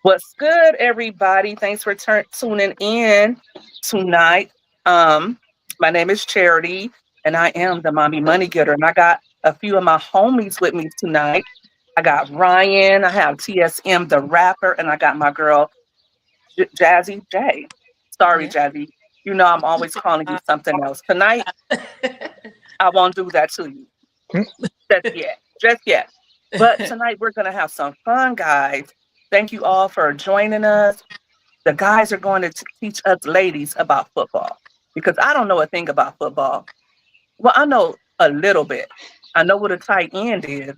What's good, everybody? Thanks for tuning in tonight. Um, my name is Charity, and I am the mommy money getter. And I got a few of my homies with me tonight. I got Ryan, I have TSM the rapper, and I got my girl Jazzy J. Sorry, Yeah. Jazzy. You know I'm always calling you something else. Tonight, I won't do that to you just yet. Just yet. But tonight we're gonna have some fun, guys. Thank you all for joining us. The guys are going to teach us ladies about football because I don't know a thing about football. Well, I know a little bit. I know what a tight end is.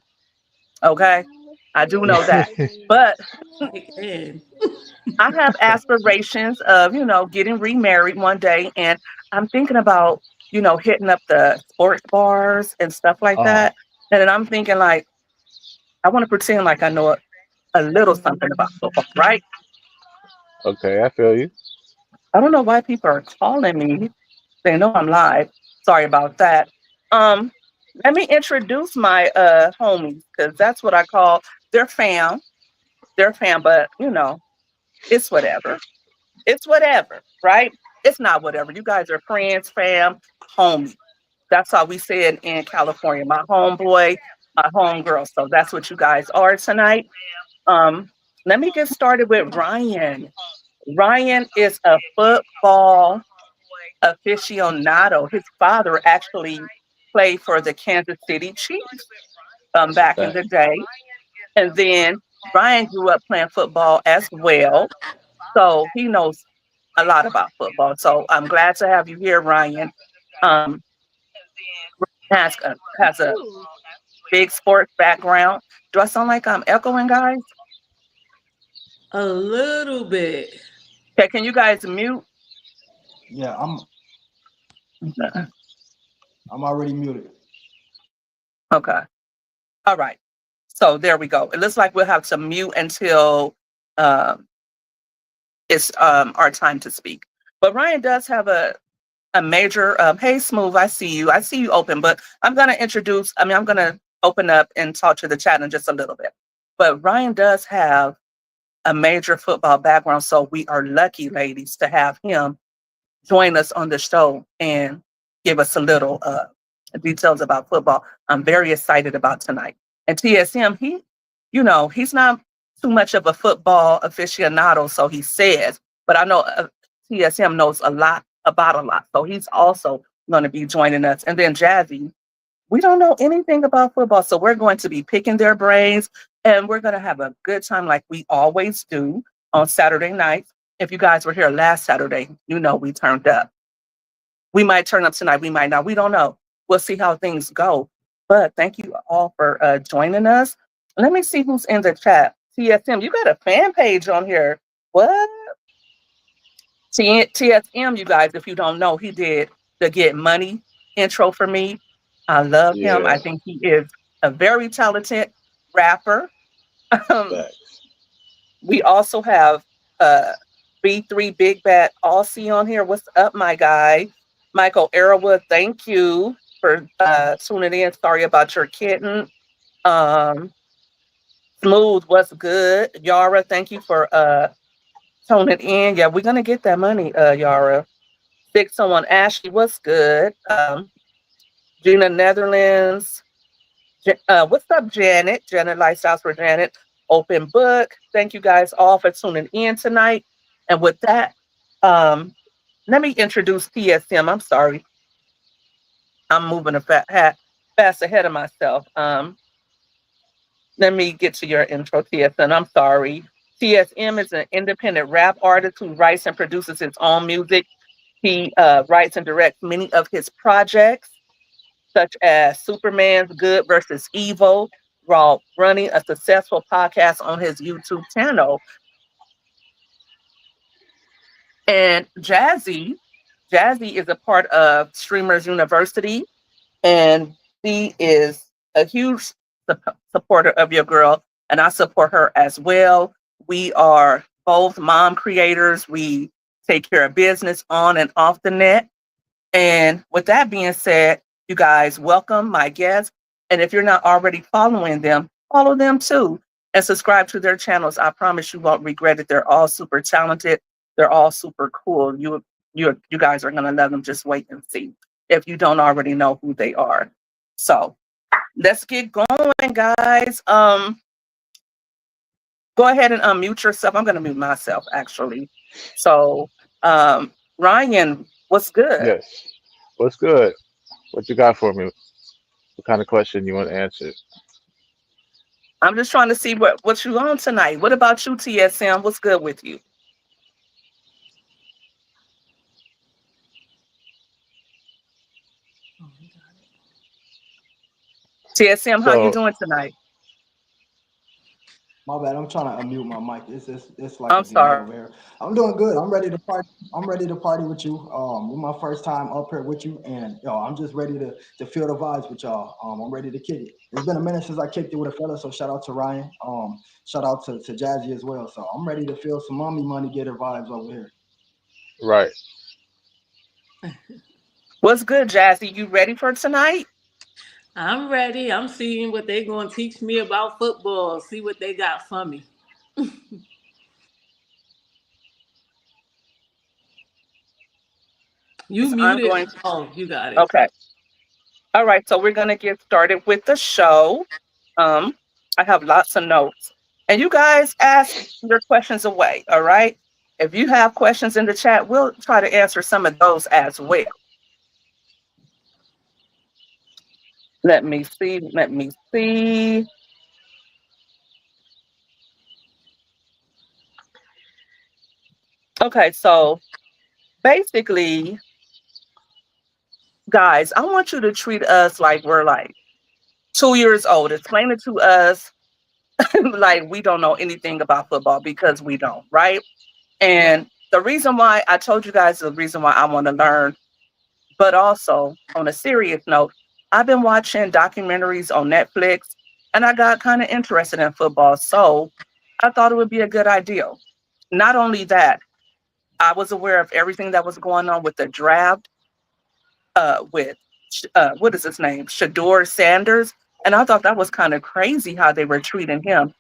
Okay. I do know that. But And I have aspirations of, getting remarried one day. And I'm thinking about, hitting up the sports bars and stuff like Oh, that. And then I'm thinking, like, I want to pretend like I know a little something about football, right? okay, I feel you. I don't know why people are calling me. They know I'm live. Sorry about that. Um, Let me introduce my homies because that's what I call their fam. Their fam, but it's whatever. It's whatever, right? It's not whatever. You guys are friends, fam, homie. That's how we say it in California. My homeboy, my homegirl. So that's what you guys are tonight. Um, Let me get started with Ryan. Ryan is a football aficionado. His father actually played for the Kansas City Chiefs That's a back in fact. the day. And then Ryan grew up playing football as well. So he knows a lot about football. So I'm glad to have you here, Ryan. Um, has a big sports background. Do I sound like I'm echoing, guys? a little bit. Okay, can you guys mute? Yeah, I'm already muted. Okay. All right. So there we go. It looks like we'll have to mute until um, it's our time to speak. But Ryan does have a major. Hey, Smooth, I see you. I see you open, but I'm going to open up and talk to the chat in just a little bit. But Ryan does have a major football background, so we are lucky, ladies, to have him join us on the show and give us a little details about football. I'm very excited about tonight. And TSM, he's not too much of a football aficionado, so he says, but I know TSM knows a lot about a lot. So he's also going to be joining us. And then Jazzy, we don't know anything about football, so we're going to be picking their brains and we're going to have a good time like we always do on Saturday nights. If you guys were here last Saturday, we turned up. We might turn up tonight, we might not. We don't know. We'll see how things go. But thank you all for joining us. Let me see who's in the chat. TSM, you got a fan page on here. What? TSM, you guys, if you don't know, he did the Get Money intro for me. I love him. I Yeah, think he is a very talented rapper. Um, facts. we also have uh, B3 Big Bad Aussie on here. What's up, my guy? Michael Arrowood, thank you for tuning in. Sorry about your kitten. Um, Smooth, what's good? Yara, thank you for tuning in. Yeah, we're going to get that money, Yara. 601 Ashley, what's good? Gina Netherlands. What's up, Janet? Janet Lifestyles for Janet. Open book. Thank you guys all for tuning in tonight. And with that, um, let me introduce TSM. I'm sorry. I'm moving fast ahead of myself. Let me get to your intro, TSM. I'm sorry. TSM is an independent rap artist who writes and produces his own music. He writes and directs many of his projects, such as Superman's Good versus Evil, while running a successful podcast on his YouTube channel. And Jazzy is a part of Streamers University, and she is a huge supporter of your girl, and I support her as well. We are both mom creators. We take care of business on and off the net. And with that being said, you guys welcome my guests. And if you're not already following them, follow them too. and subscribe to their channels. I promise you won't regret it. They're all super talented. They're all super cool. You guys are gonna love them. Just wait and see if you don't already know who they are. So let's get going, guys. Go ahead and unmute yourself. I'm gonna mute myself actually. So Ryan, what's good? Yes. What's good? What you got for me? What kind of question you want answered? I'm just trying to see what you on tonight. What about you, TSM? What's good with you? Oh, he got TSM, how you So, doing tonight? My bad. I'm trying to unmute my mic. It's like a I'm delay sorry. over here. I'm doing good. I'm ready to party. I'm ready to party with you. It's my first time up here with you, and I'm just ready to feel the vibes with y'all. I'm ready to kick it. It's been a minute since I kicked it with a fella, so shout out to Ryan. Shout out to Jazzy as well. So I'm ready to feel some mommy money getter vibes over here. right. What's good, Jazzy? You ready for tonight? I'm ready. I'm seeing what they're going to teach me about football. See what they got for me. You I'm muted. going to. Oh, you got it. Okay. All right. So we're gonna get started with the show. Um, I have lots of notes, and you guys ask your questions away. All right. If you have questions in the chat, we'll try to answer some of those as well. Let me see. Let me see. Okay. So basically, guys, I want you to treat us like we're like 2 years old. Explain it to us like we don't know anything about football because we don't, right? And the reason why I told you guys the reason why I want to learn, but also on a serious note, I've been watching documentaries on Netflix and I got kind of interested in football. So I thought it would be a good idea. Not only that, I was aware of everything that was going on with the draft, with what is his name? Shador Sanders. And I thought that was kind of crazy how they were treating him.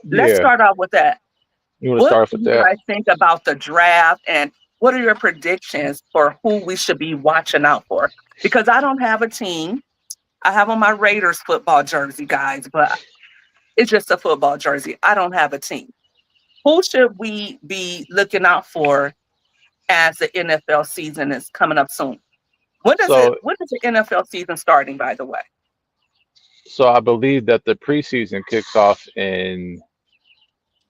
Let's Yeah. start out with that. You want to What start off do with you that? guys think about the draft and what are your predictions for who we should be watching out for? Because I don't have a team. I have on my Raiders football jersey, guys, but it's just a football jersey. I don't have a team. Who should we be looking out for as the NFL season is coming up soon? So, When is the NFL season starting, by the way? so I believe that the preseason kicks off in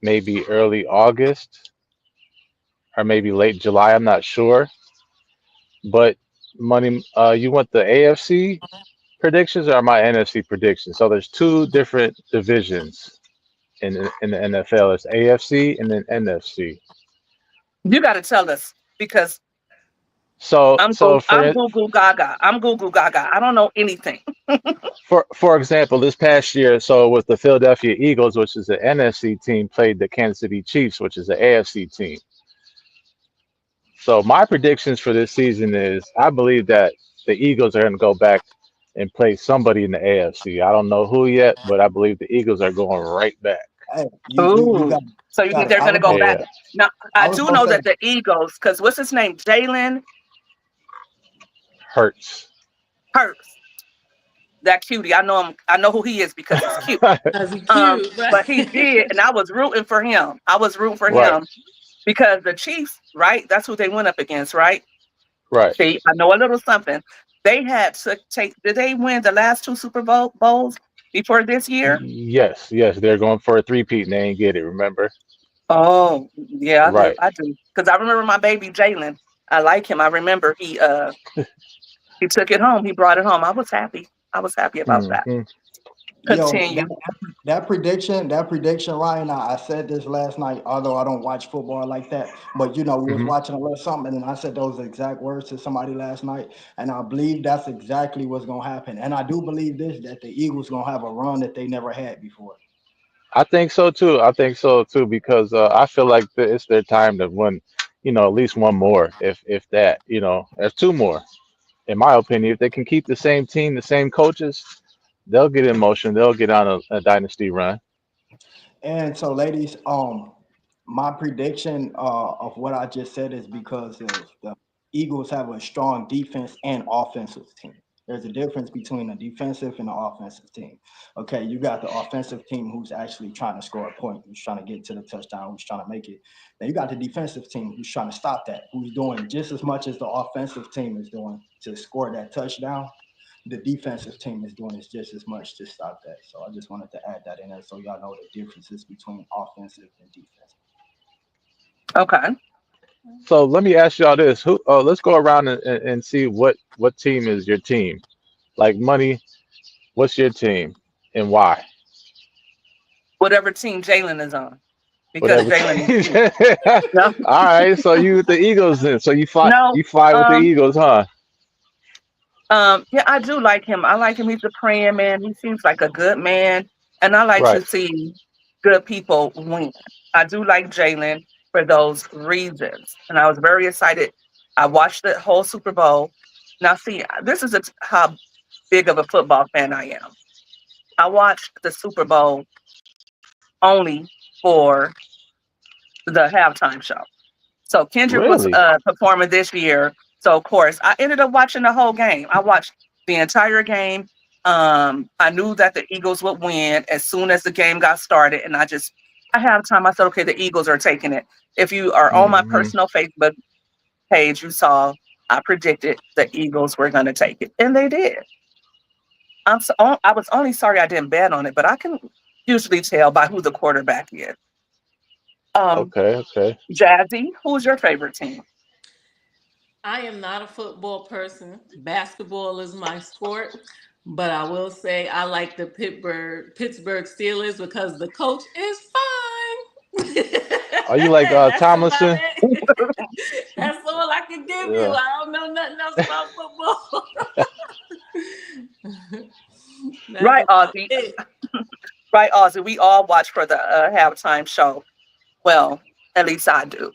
maybe early August or maybe late July. I'm not sure. But money, you want the AFC predictions or my NFC predictions? So there's two different divisions in the NFL. It's AFC and then NFC. You got to tell us because So I'm Google Gaga. I'm Google Gaga. I don't know anything. for example, this past year, so with the Philadelphia Eagles, which is the NFC team, played the Kansas City Chiefs, which is the AFC team. So my predictions for this season is I believe that the Eagles are going to go back and play somebody in the AFC. I don't know who yet, but I believe the Eagles are going right back. Hey, you Ooh. So you got think it. they're going to go back? Yeah, Now, I I was do gonna know say that the Eagles, because what's his name? Jalen hurts. Hurts. That cutie. I know who he is because he's cute. As he cute, But he did, right? and I was rooting for him. I was rooting for Right, him because the Chiefs, right? That's who they went up against, right? right. See, I know a little something. They had to take. Did they win the last two Bowls before this year? Yes, yes, they're going for a three-peat and they ain't get it, remember? Oh, yeah, I do. Right. I do. Because I remember my baby Jalen. I like him. I remember he took it home. He brought it home. I was happy. I was happy about that. Hmm. yo Continue. that prediction, Ryan. I said this last night, although I don't watch football like that. But we was Hmm. watching a little something, and I said those exact words to somebody last night, and I believe that's exactly what's gonna happen. And I do believe this that the Eagles gonna have a run that they never had before. I think so too. I think so too because I feel like it's their time to win, at least one more, if that, there's two more, in my opinion. If they can keep the same team, the same coaches, they'll get in motion. They'll get on a dynasty run. And so, ladies, my prediction of what I just said is because of the Eagles have a strong defense and offensive team. There's a difference between a defensive and an offensive team. Okay, you got the offensive team who's actually trying to score a point, who's trying to get to the touchdown, who's trying to make it. Then you got the defensive team who's trying to stop that, who's doing just as much as the offensive team is doing to score that touchdown. The defensive team is doing is just as much to stop that. So I just wanted to add that in there so y'all know the differences between offensive and defensive. Okay. So let me ask y'all this: Who? Let's go around and see what team is your team. Like money, what's your team and why? Whatever team Jalen is on, because Whatever Jalen is team. cute. No, All right, so you with the Eagles then? So no. you fly with the Eagles, huh? Yeah, I do like him. I like him. He's a praying man. He seems like a good man, and I like to Right. see good people win. I do like Jalen for those reasons, and I was very excited. I watched the whole Super Bowl. Now, see, this is how big of a football fan I am. I watched the Super Bowl only for the halftime show. So Kendrick was Really? performing this year. So of course I ended up watching the whole game. I watched the entire game. I knew that the Eagles would win as soon as the game got started, and I have time. I said, okay, the Eagles are taking it. If you are on my Hmm. personal Facebook page, you saw I predicted the Eagles were going to take it, and they did. I was only sorry I didn't bet on it, but I can usually tell by who the quarterback is. Um, Okay, okay. Jazzy, who's your favorite team? I am not a football person. Basketball is my sport, but I will say I like the Pittsburgh Steelers because the coach is fine. Are you like That's about Tomlinson? it. That's all I can give you. Yeah. I don't know nothing else about football. That's Right, about Ozzy. it. Right, Ozzy. We all watch for the halftime show. Well, at least I do.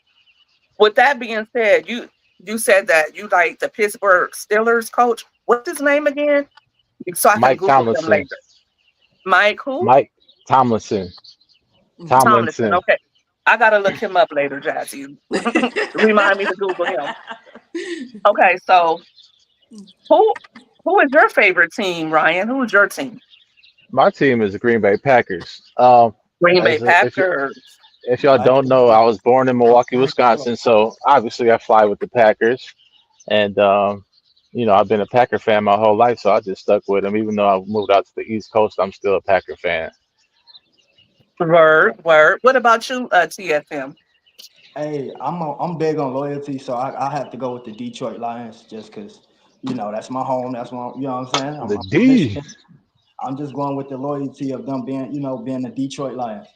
With that being said, you said that you like the Pittsburgh Steelers coach. What's his name again? So I can Mike Google him Tomlinson. later. Mike who? Mike Tomlinson. Tomlinson. Tomlinson. Okay. I gotta look him up later, Jazzy. Remind me to Google him. Okay, so who who is your favorite team, Ryan? Who is your team? My team is the Green Bay Packers. Green Bay As a, Packers. if y'all I don't know, I was born in Milwaukee, Wisconsin, so obviously I fly with the Packers, and I've been a Packer fan my whole life, so I just stuck with them. Even though I moved out to the East Coast, I'm still a Packer fan. Word, word. What about you, TSM? Hey, I'm big on loyalty, so I have to go with the Detroit Lions just because that's my home. That's my what I'm saying. The I'm from D. Michigan. I'm just going with the loyalty of them being being the Detroit Lions.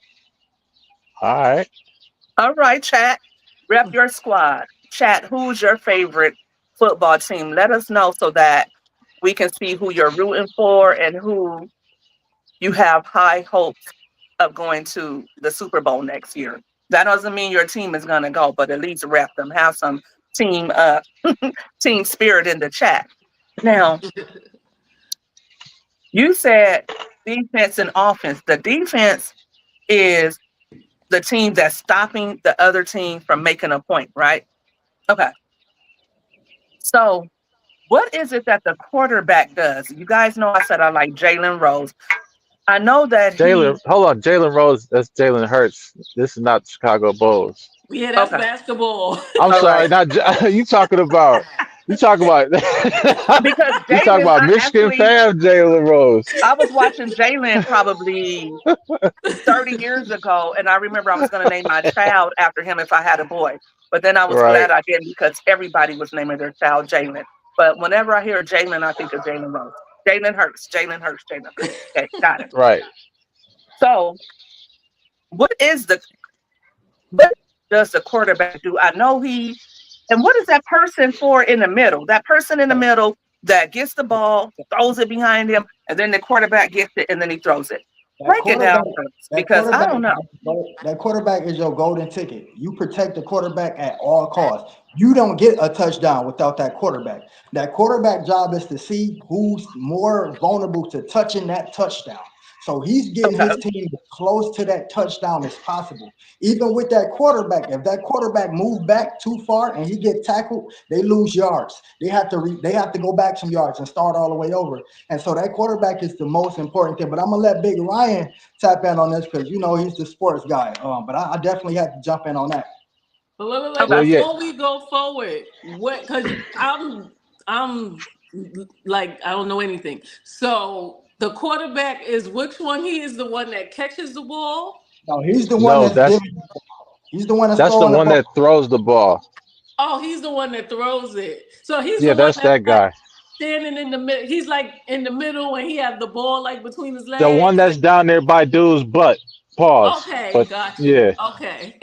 All right. All right, chat. Rep your squad. Chat, who's your favorite football team? Let us know so that we can see who you're rooting for and who you have high hopes of going to the Super Bowl next year. That doesn't mean your team is gonna go, but at least rep them. Have some team team spirit in the chat. Now, you said defense and offense. The defense is the team that's stopping the other team from making a point, right? Okay. So, what is it that the quarterback does? You guys know I said I like Jalen Rose. I know that Jalen, hold on. Jalen Rose, that's Jalen Hurts. This is not the Chicago Bulls. Yeah, that's okay, basketball. I'm all right. sorry, not you talking about you talk about Because you talk Jalen, about Michigan fan Jalen Rose. I was watching Jalen probably 30 years ago, and I remember I was going to name my child after him if I had a boy. But then I was Right, glad I didn't because everybody was naming their child Jalen. But whenever I hear Jalen, I think of Jalen Rose. Jalen Hurts, Jalen Hurts, Jalen Hurts. Okay, got it. right. So, what is the what does the quarterback do? I know and what is that person for in the middle? That person in the middle that gets the ball, throws it behind him, and then the quarterback gets it and then he throws it. That Break it quarterback, down for us that because I quarterback, don't know. that quarterback is your golden ticket. You protect the quarterback at all costs. You don't get a touchdown without that quarterback. That quarterback job is to see who's more vulnerable to touching that touchdown. So he's getting Okay. his team as close to that touchdown as possible. Even with that quarterback, if that quarterback move back too far and he get tackled, they lose yards. They have to they have to go back some yards and start all the way over. And so that quarterback is the most important thing. But I'm gonna let Big Ryan tap in on this because you know he's the sports guy. But I definitely have to jump in on that. But Okay. Well, yeah, before we go forward, what? Because I'm like I don't know anything. So the quarterback is which one? He is the one that catches the ball. No, he's the one no, that's giving. He's the one that's that's the throwing the one ball. that throws the ball. Oh, he's the one that throws it. So he's Yeah, the one that's that's that like guy. standing in the middle. He's like in the middle and he has the ball like between his The one legs. that's down there by dude's butt. Pause. Okay, But got you. yeah, Okay.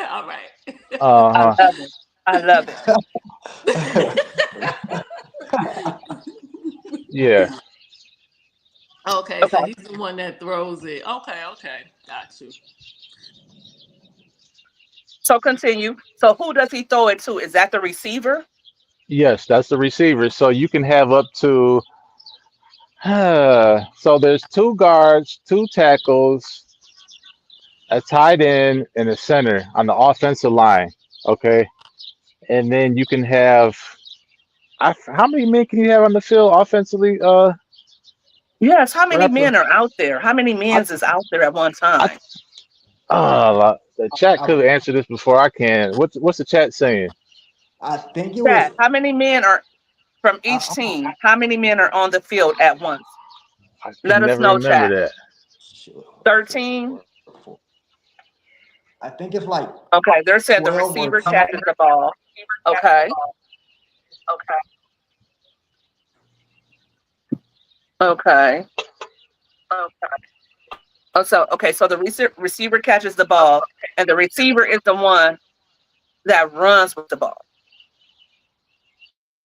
All right. I uh huh, love it. I love it. yeah, Okay, Okay. so he's the one that throws it. Okay, okay. Got you. So continue. So who does he throw it to? Is that the receiver? yes, that's the receiver. So you can have up to. So there's two guards, two tackles, a tight end, and a center on the offensive line. Okay, and then you can have. How many men can you have on the field offensively? Yes. How many Rapper. men are out there? How many I, men is out there at one I, time? the chat I, could answer this before I can. What's the chat saying? I think it was. Chad, how many men are from each I, team? How many men are on the field at once? I Let can us never know, remember chat. that. Sure, 13. I think it's like Okay. They're saying the 12 or receiver 10. catches the ball. Okay. Okay. Oh, so okay. So the receiver catches the ball, and the receiver is the one that runs with the ball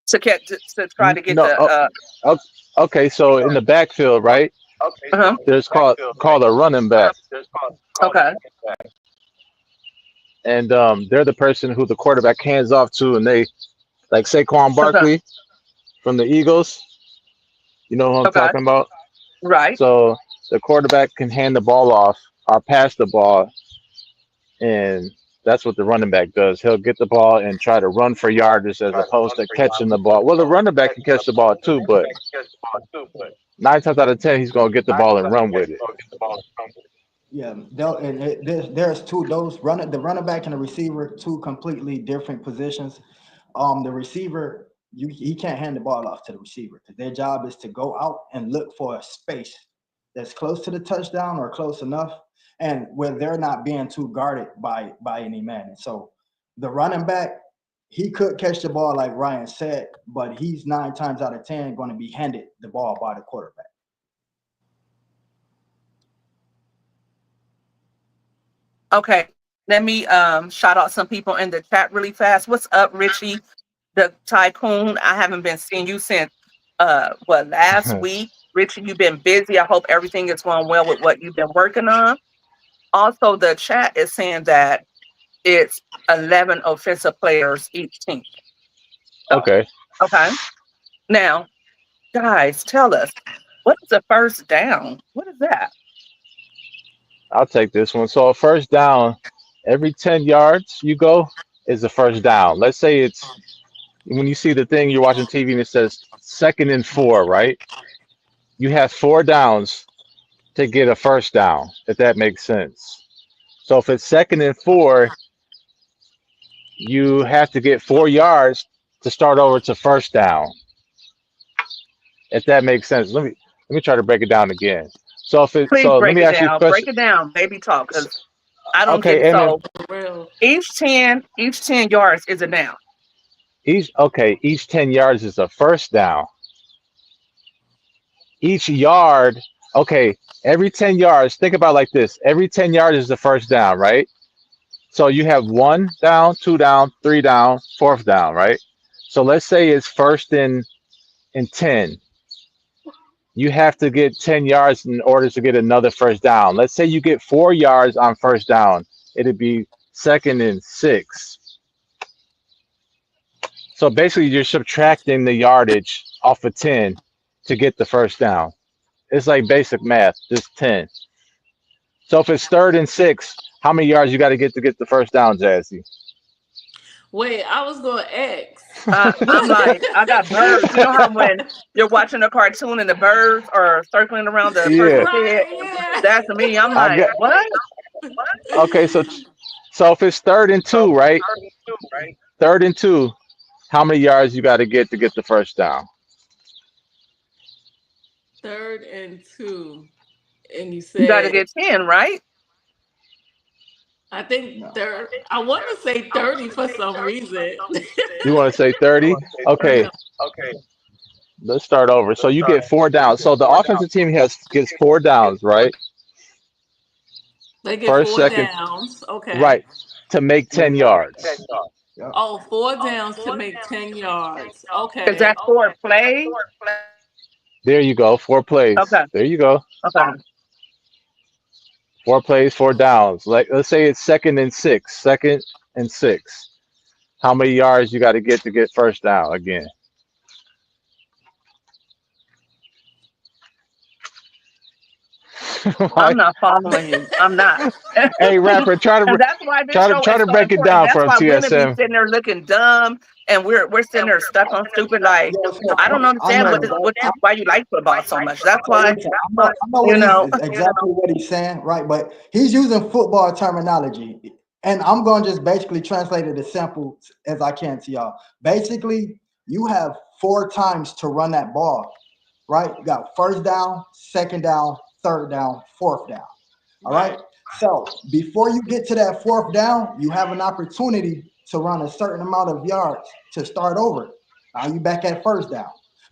to get to try to get No. the Oh, okay. So in the backfield, right? uh-huh. There's called a running back, Okay. and they're the person who the quarterback hands off to, and they like Saquon Okay. Barkley from the Eagles. You know who I'm Okay. talking about? Right. So the quarterback can hand the ball off or pass the ball, and that's what the running back does. He'll get the ball and try to run for yardage as opposed to catching the ball. Well, the running back can catch the ball too, but 9 times out of 10, he's gonna get the ball and run with it. Yeah, there's two those running the running back and the receiver, two completely different positions. The receiver, he can't hand the ball off to the receiver because their job is to go out and look for a space that's close to the touchdown or close enough, and where they're not being too guarded by any man. And so the running back, he could catch the ball like Ryan said, but he's 9 times out of 10 going to be handed the ball by the quarterback. Okay. Let me shout out some people in the chat really fast. What's up, Richie, the tycoon? I haven't been seeing you since last week. Richie, you've been busy. I hope everything is going well with what you've been working on. Also, the chat is saying that it's 11 offensive players each team. So, Okay, okay. Now, guys, tell us, what is a first down? What is that? I'll take this one. So a first down, every 10 yards you go is a first down. Let's say it's when you see the thing you're watching TV and it says 2nd and 4, right? You have 4 downs to get a first down, if that makes sense. So if it's 2nd and 4, you have to get 4 yards to start over to first down, if that makes sense. Let me try to break it down again. So if it Please so let break me it ask you a down. Break question. it down, baby talk, because I don't get it. Okay, and then So For real. each 10 yards is a down. each 10 yards is a first down. Each yard, okay, every 10 yards, think about it like this. Every 10 yards is the first down, right? So you have 1 down, 2 down, 3 down, fourth down, right? So let's say it's first and 10. You have to get 10 yards in order to get another first down. Let's say you get 4 yards on first down. It'd be 2nd and 6. So basically you're subtracting the yardage off of 10 to get the first down. It's like basic math, just 10. So if it's 3rd and 6, how many yards you got to get the first down, Jazzy? Wait, I was going to ask. I'm like, I got birds. You know how when you're watching a cartoon and the birds are circling around the Yeah, person's head? Right, That's me. I'm I like, get. what? Okay, so if it's 3rd and 2, right? 3rd and 2, how many yards you got to get the first down? 3rd and 2. And you You got to said, get 10, right? I think No. third, I want to say 30 for some reason. You want to say 30? Okay, Yeah. let's start over. So you get 4 downs. So the offensive team gets 4 downs, right? They get First, four second, downs. Okay. right, to make 10 yards. Yep. Oh, 4 downs to make 10 yards. Is that Okay. for play? There you go. 4 plays. Okay. There you go. Okay. 4 plays, 4 downs. Like let's say it's 2nd and 6. 2nd and 6. How many yards you got to get first down again? I'm Like, not following you. I'm not. hey, rapper, And that's why this show try is to so break it important. down That's for him, why women be TSM. sitting there looking dumb, and we're sitting there stuck on stupid. Like, Yo, so I don't I understand know exactly. why you like football so much. That's So why, listen, I know you what he's know. is exactly what he's saying, right? But he's using football terminology, and I'm going to just basically translate it as simple as I can to y'all. Basically, you have 4 times to run that ball, right? You got first down, second down, third down, fourth down. All right. Right. So before you get to that fourth down, you have an opportunity to run a certain amount of yards to start over. Now you back at first down.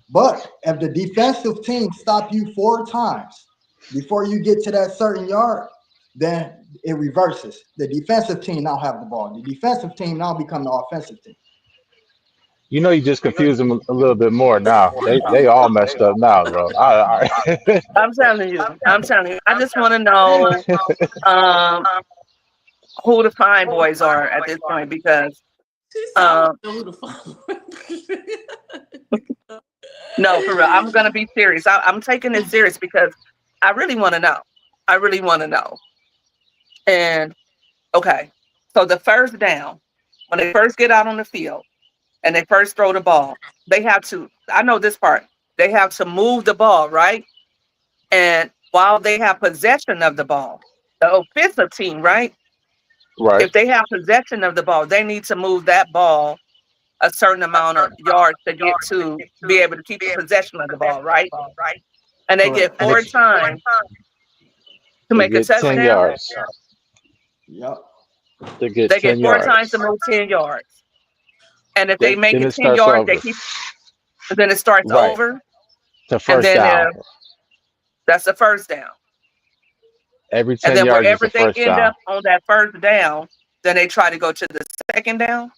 But if the defensive team stop you 4 times before you get to that certain yard, then it reverses. The defensive team now have the ball. The defensive team now become the offensive team. You know, you just confuse them a little bit more now. They all messed up now, bro. I'm telling you. I'm telling you. I just want to know um, who the fine boys are at this point because She said, I want um, to know who the follow. no, for real. I'm gonna be serious. I'm taking this serious because I really want to know. I really want to know. And okay, so the first down, when they first get out on the field and they first throw the ball, they have to. I know this part. They have to move the ball, right? And while they have possession of the ball, the offensive team, right? Right. If they have possession of the ball, they need to move that ball a certain amount of yards to get to be able to keep the possession of the ball, right? And they get Correct. And four times to they make a get 10 touchdown. yards. Yep. They get They get 10 four times yards. to move 10 yards. And if they make Then it it 10 starts yards, they over. keep, then it starts Right. over. To And first then down. if that's the first down. Every And 10 then yards is wherever a they first end down. up on that first down, then they try to go to the second down.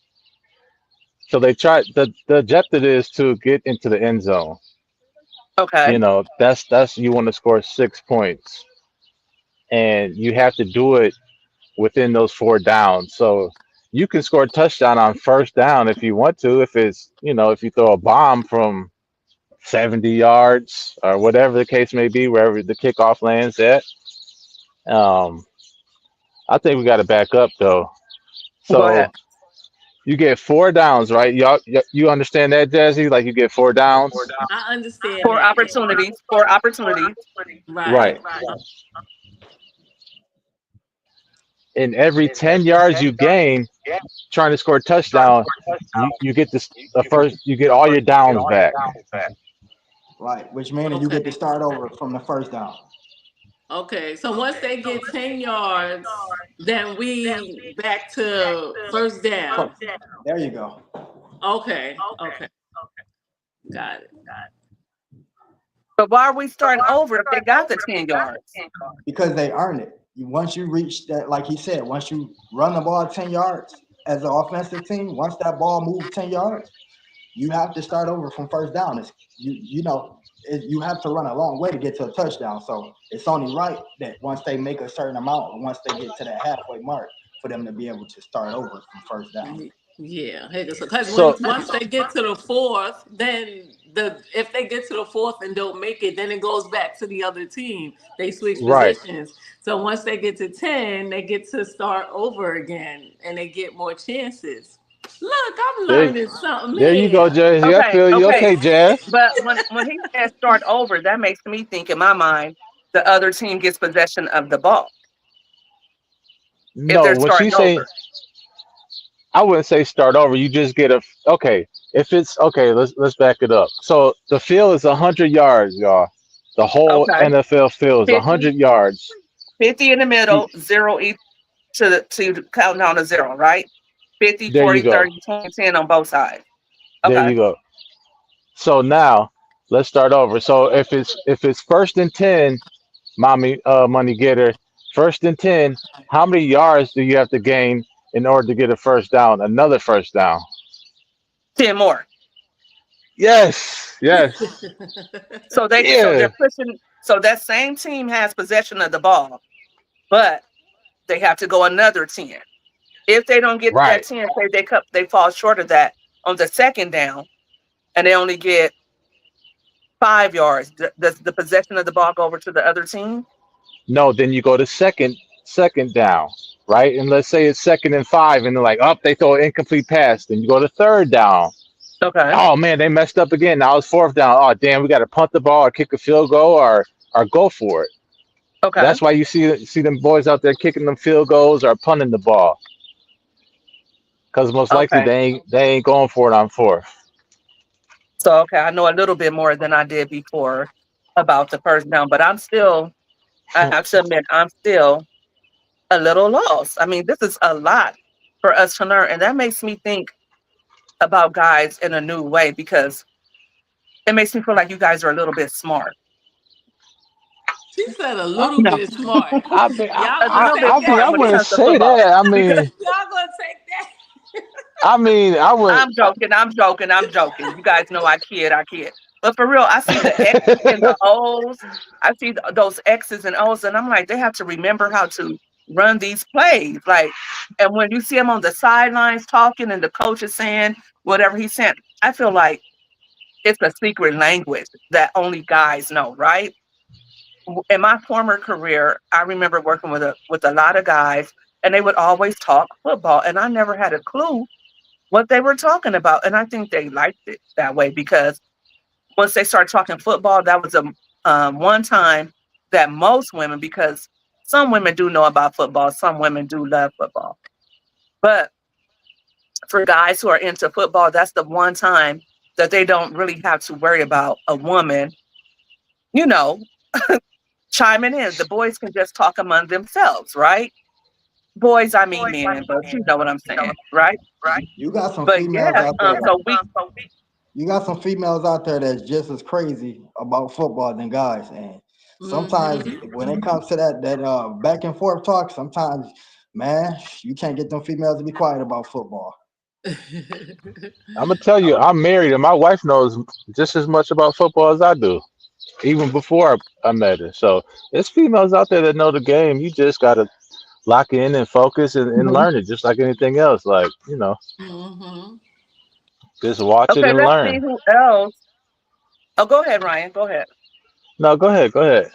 So the objective is to get into the end zone. Okay. That's you want to score 6 points. And you have to do it within those 4 downs. So you can score a touchdown on first down if you want to, if you throw a bomb from 70 yards or whatever the case may be, wherever the kickoff lands at. Um, I think we got to back up though. Go So ahead. you get 4 downs, right? You understand that, Jazzy? Like you get 4 downs, I understand Four that. Yeah. opportunities. Four opportunities. Right. right? And every 10 yards you gain trying to score a touchdown, you get this the first you get all your downs back. Right. Which means you Okay. get to start over from the first down. Okay. So once they get 10 yards, then we back to first Fir- down. There you go. Okay. Okay. Got it. But why are we starting over if they got the 10 yards? Because they earn it. Once you reach that, like he said, once you run the ball 10 yards as an offensive team, once that ball moves 10 yards, you have to start over from first down. You have to run a long way to get to a touchdown. So it's only right that once they make a certain amount, or once they get to that halfway mark, for them to be able to start over from first down. Yeah, because So once they get to the fourth, then if they get to the fourth and don't make it, then it goes back to the other team. They switch right. positions. So once they get to 10, they get to start over again, and they get more chances. Look, I'm There, learning something there you go, here. Jazz. Yeah, I Okay, feel you. okay. Okay, Jazz. But when he says start over, that makes me think in my mind the other team gets possession of the ball if No, they're when starting she's saying, over. I wouldn't say start over. You just get a okay. If it's okay, let's back it up. So the field is 100 yards, y'all. The whole Okay. NFL field is 50, 100 yards. 50 in the E- middle, zero each to count down to zero, right? 50, There you 40, go. 30, 20, 10 on both sides. There Okay. you go. So now let's start over. So if it's first and 10, mommy money getter, first and 10, how many yards do you have to gain in order to get a first down? Another first down. 10 more. Yes. Yes. So Yeah. they're pushing, so that same team has possession of the ball, but they have to go another 10. If they don't get that Right. 10, say they fall short of that on the second down and they only get 5 yards, does the possession of the ball go over to the other team? No, then you go to second down, right? And let's say it's second and 5, and they're like, oh, they throw an incomplete pass. Then you go to third down. Okay. Oh man, they messed up again. Now it's fourth down. Oh damn, we got to punt the ball or kick a field goal or go for it. Okay. That's why you see them boys out there kicking them field goals or punting the ball, because most likely Okay. they ain't going for it on fourth. So okay, I know a little bit more than I did before about the first down, but I have to admit, I'm still a little lost. I mean, this is a lot for us to learn, and that makes me think about guys in a new way because it makes me feel like you guys are a little bit smart. She said a I, little bit smart. I mean, Y'all A gonna little bit take I smart that? when it wouldn't comes to say football. that. I Because mean, Y'all gonna take that? I would. I'm joking, I'm joking, I'm joking. You guys know I kid, I kid. But for real, I see the X's and the O's. I see those X's and O's, and I'm like, they have to remember how to run these plays. Like, and when you see them on the sidelines talking, and the coach is saying whatever he's saying, I feel like it's a secret language that only guys know, right? In my former career, I remember working with a lot of guys, and they would always talk football, and I never had a clue what they were talking about. And I think they liked it that way because once they started talking football, that was a one time that most women, because some women do know about football, some women do love football, but for guys who are into football, that's the one time that they don't really have to worry about a woman, you know, chiming in. The boys can just talk among themselves, right? Boys, I mean men, but you know what I'm saying, right? You got some But females yeah, out there. so we You got some females out there that's just as crazy about football than guys. And sometimes Mm-hmm. when it comes to that back and forth talk, sometimes man, you can't get them females to be quiet about football. I'm gonna tell you, I'm married, and my wife knows just as much about football as I do, even before I met her. So there's females out there that know the game. You just gotta lock in and focus and Mhm. learn it, just like anything else. Like Mm-hmm. just watch it Okay, and let's see learn. who else. Oh, go ahead, Ryan. Go ahead. No, go ahead, go ahead.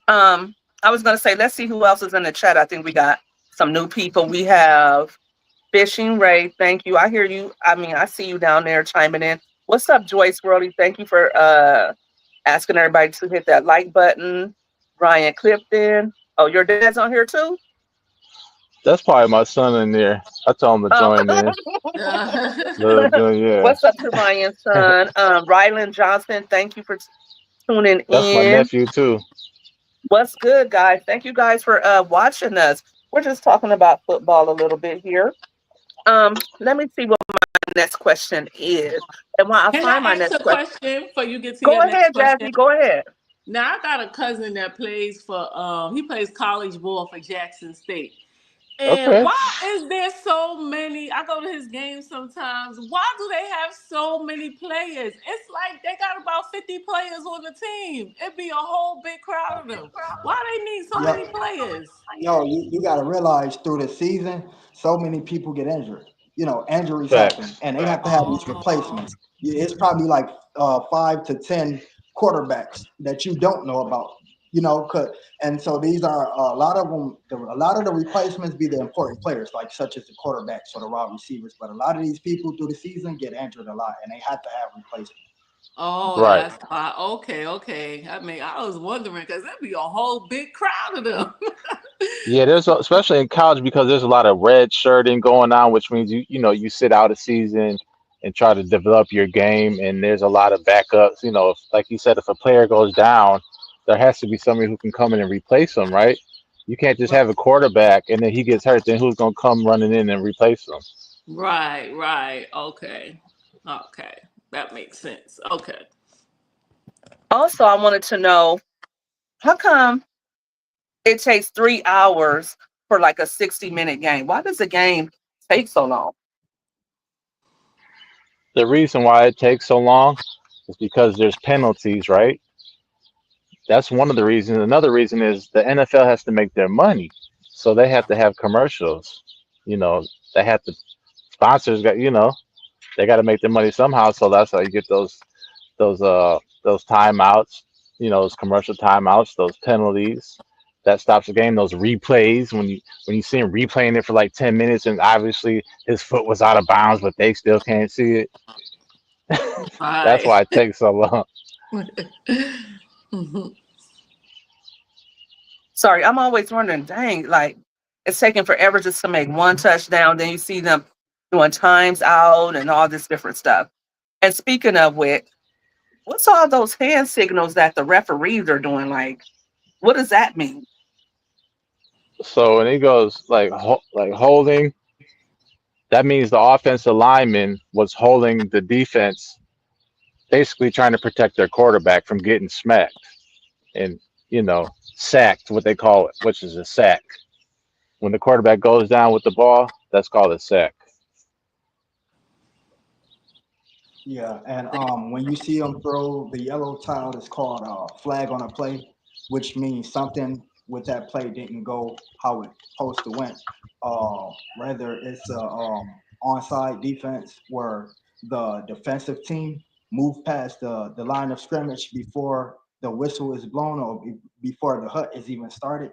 Um, I was gonna say, let's see who else is in the chat. I think we got some new people. We have Fishing Ray. Thank you. I hear you. I mean, I see you down there chiming in. What's up, Joyce Worley? Thank you for asking everybody to hit that like button. Ryan Clifton. Oh, your dad's on here too? That's probably my son in there. I told him to Oh. join in. Little join, yeah. What's up to Ryan's son? Rylan Johnson, thank you for tuning That's my in. nephew too. What's good, guys? Thank you guys for watching us. We're just talking about football a little bit here. Let me see what my next question is. And while I Can find my I ask next a question, question before you get to go your next ahead, question? Jazzy. Go ahead. Now I got a cousin that plays for he plays college ball for Jackson State. And Okay. why is there so many? I go to his games sometimes. Why do they have so many players? It's like they got about 50 players on the team. It'd be a whole big crowd of them. Why they need so Yo, many players? yo, you got to realize through the season, so many people get injured. injuries happen, Facts. and they have to have these Oh, replacements. It's probably like 5 to 10 quarterbacks that you don't know about. And so these are a lot of them. A lot of the replacements be the important players, like such as the quarterbacks or the wide receivers. But a lot of these people through the season get injured a lot, and they have to have replacements. oh, Right. that's why. Okay, okay. I mean, I was wondering because there'd be a whole big crowd of them. Yeah, especially in college because there's a lot of red shirting going on, which means you sit out a season and try to develop your game, and there's a lot of backups. Like you said, if a player goes down, there has to be somebody who can come in and replace them, right? You can't just have a quarterback and then he gets hurt, then who's gonna come running in and replace him? Right, right. Okay. Okay. That makes sense. Okay. Also, I wanted to know how come it takes 3 hours for like a 60-minute game? Why does a game take so long? The reason why it takes so long is because there's penalties, right? That's one of the reasons. Another reason is the NFL has to make their money, so they have to have commercials. You know, they have to sponsors got they got to make their money somehow. So that's how you get those timeouts. Those commercial timeouts, those penalties. That stops the game. Those replays when you see him replaying it for like 10 minutes and obviously his foot was out of bounds, but they still can't see it. That's Right. why it takes so long. Mhm. Sorry, I'm always wondering, dang, like it's taking forever just to make one touchdown. Then you see them doing times out and all this different stuff. And speaking of which, what's all those hand signals that the referees are doing? Like, what does that mean? So when he goes like holding, that means the offensive lineman was holding the defense, basically trying to protect their quarterback from getting smacked and sacked, what they call it, which is a sack. When the quarterback goes down with the ball, that's called a sack. Yeah, and when you see them throw the yellow tile, it's called flag on a play, which means something with that play didn't go how it supposed to went. Whether it's a onside defense where the defensive team moved past the line of scrimmage before the whistle is blown or before the hut is even started,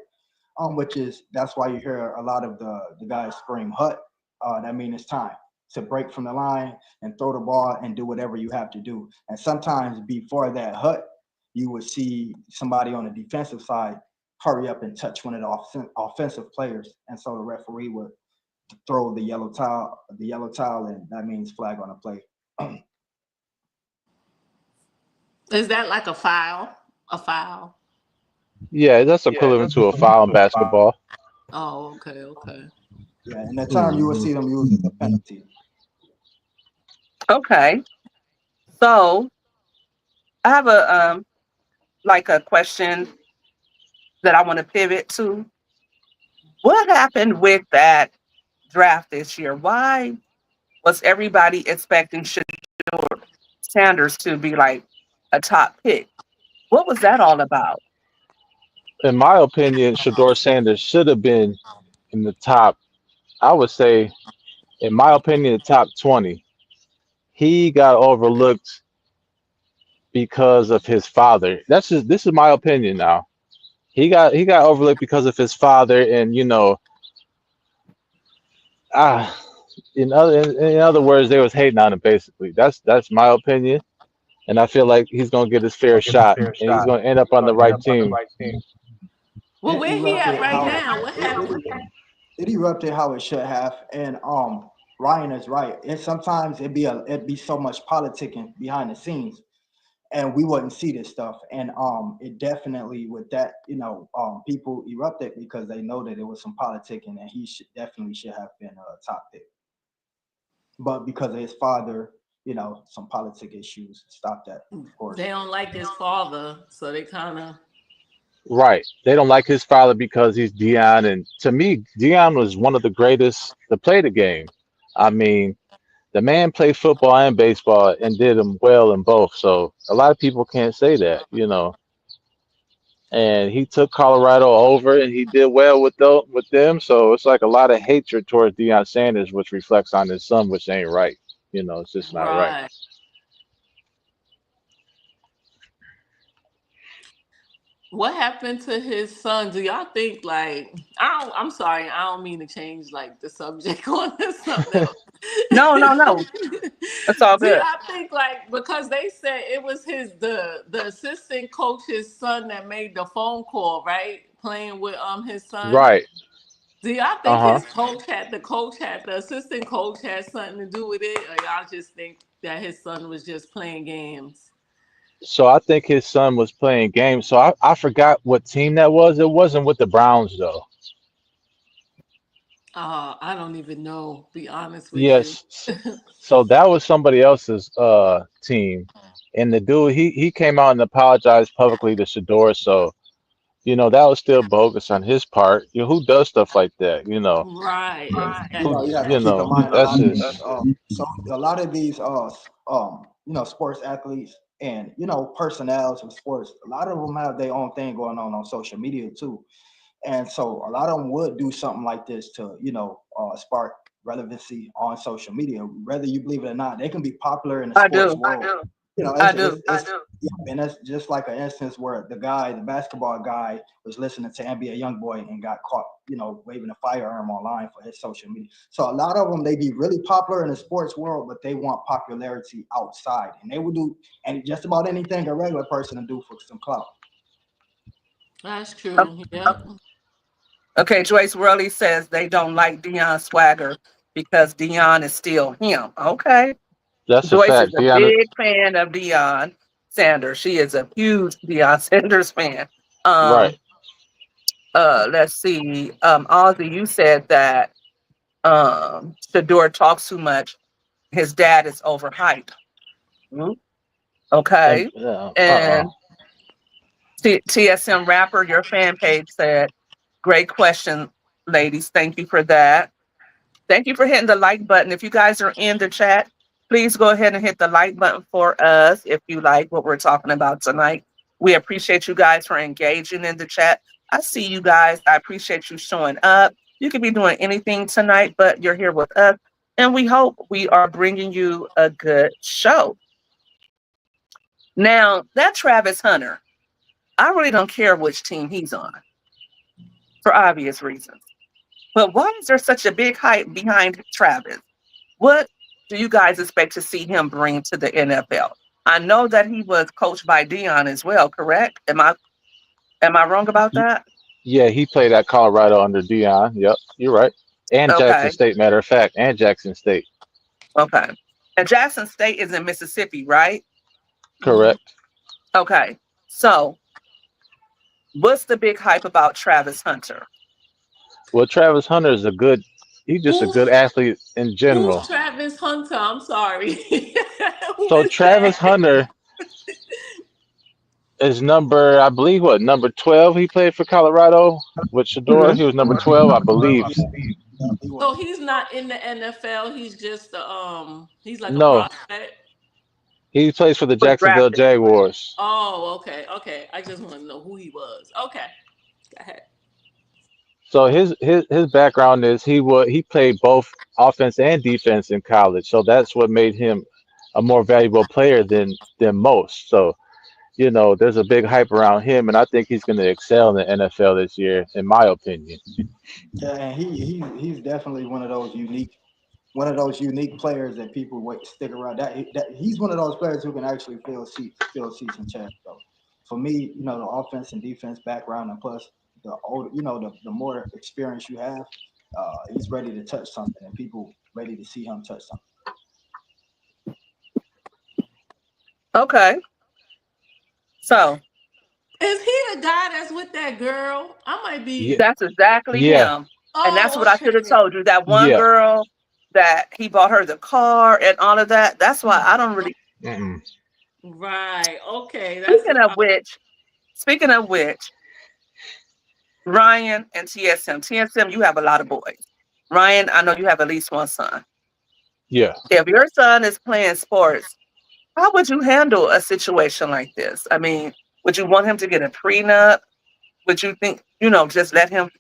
which is that's why you hear a lot of the guys scream hut. That means it's time to break from the line and throw the ball and do whatever you have to do. And sometimes before that hut, you would see somebody on the defensive side hurry up and touch one of the offensive players, and so the referee would throw the yellow towel, and that means flag on a play. Is that like a foul? A foul? Yeah, that's equivalent to a foul in basketball. Oh, okay, okay. Yeah, and the term you will Hmm. see them use is a penalty. Okay. So I have a question that I want to pivot to. What happened with that draft this year? Why was everybody expecting Sanders to be like a top pick? What was that all about? In my opinion, Shador Sanders should have been in the top. I would say, in my opinion, the top 20. He got overlooked because of his father. This is my opinion now. He got overlooked because of his father, and ah, in other words, they was hating on him basically. That's my opinion, and I feel like he's gonna get his fair shot, and he's gonna end up on the right team. Well, It where he at erupted right how now? What happened? it erupted how it should have, and Ryan is right. And sometimes it'd be so much politicking behind the scenes, and we wouldn't see this stuff. And it definitely with that, people erupted because they know that it was some politicking, and he should have been a top pick. But because of his father, some politic issues stopped that, of They course. don't like his father, so they kind of. Right. They don't like his father because he's Dion, and to me, Dion was one of the greatest to play the game. I mean, the man played football and baseball and did them well in both. So a lot of people can't say that. and he took Colorado over, and he did well with them. So it's like a lot of hatred towards Deion Sanders, which reflects on his son, which ain't right. It's just not right. Right. What happened to his son? Do y'all think like I'm sorry, I don't mean to change like the subject on to something else. No, no, no. It's all Do good. y'all think like because they said it was the assistant coach's son that made the phone call, right? Playing with his son. Right. Do y'all Uh think huh. the assistant coach had something to do with it? Or y'all just think that his son was just playing games? So I think his son was playing games. So I forgot what team that was. It wasn't with the Browns though. I don't even know, be honest with you. Yes. So that was somebody else's team. And the dude he came out and apologized publicly to Shador. So that was still bogus on his part. Who does stuff like that? Right, Who You have exactly. to keep in mind a that's lot of these, just so a lot of these, sports athletes and personnels of sports. A lot of them have their own thing going on social media too, and so a lot of them would do something like this to spark relevancy on social media. Whether you believe it or not, they can be popular in the I sports do. world. I It's do. yeah, and that's just like an instance where the basketball guy, was listening to NBA YoungBoy and got caught, waving a firearm online for his social media. So a lot of them, they be really popular in the sports world, but they want popularity outside, and they will do and just about anything a regular person can do for some clout. That's O- true. Yep. Okay, Joyce Worley says they don't like Dion Swagger because Dion is still him. Okay. that's a Joyce is fact. a Deanna, big fan of Dion Sanders. She is a huge Dion Sanders fan. right. Um, let's see. Ozzy, you said that Shador talks too much. His dad is overhyped. Mm, And okay. uh-uh. And TSM Rapper, your fan page said, great question, ladies. Thank you for that. Thank you for hitting the like button. If you guys are in the chat, please go ahead and hit the like button for us if you like what we're talking about tonight. We appreciate you guys for engaging in the chat. I see you guys. I appreciate you showing up. You could be doing anything tonight, but you're here with us. And we hope we are bringing you a good show. Now, that Travis Hunter, I really don't care which team he's on for obvious reasons. But why is there such a big hype behind Travis? What do you guys expect to see him bring to the NFL? I know that he was coached by Dion as well, correct? Am I wrong about Y- that? Yeah, he played at Colorado under Dion. Yep, you're right. And Jackson Okay, State, matter of fact, and Jackson State. okay. And Jackson State is in Mississippi, right? Mhm. Correct. Okay. So what's the big hype about Travis Hunter? Well, Travis Hunter is he's just a good Who's athlete in who's general. Travis Hunter? I'm sorry. Who So is that? Travis Hunter is number, I believe, what, number 12? He played for Colorado with Shador. Hmm. He was number 12, I believe. Yeah, he So was. he's not in the NFL. He's just he's like a No, prospect. he plays for the Was Jacksonville drafted. Jaguars. Oh, okay, okay. I just want to know who he was. Okay, go ahead. So his background is he played both offense and defense in college. So that's what made him a more valuable player than most. So there's a big hype around him, and I think he's going to excel in the NFL this year, in my opinion. Yeah, and he's definitely one of those unique players that people wait stick around. That he's one of those players who can actually fill seats and chairs. So for me, the offense and defense background, and plus the older, the more experience you have, he's ready to touch something, and people ready to see him touch something. Okay. So Is he the guy that's with that girl? I might Yeah, be. that's exactly yeah, him. And that's what Oh, I should have okay. told you. That one yeah. girl that he bought her the car and all of that. That's why I don't really. Mm-mm. Right. Okay. That's. Speaking of which, speaking of which, Ryan and TSM. TSM, you have a lot of boys. Ryan, I know you have at least one son. Yeah. If your son is playing sports, how would you handle a situation like this? I mean, would you want him to get a prenup? Would you think, just let him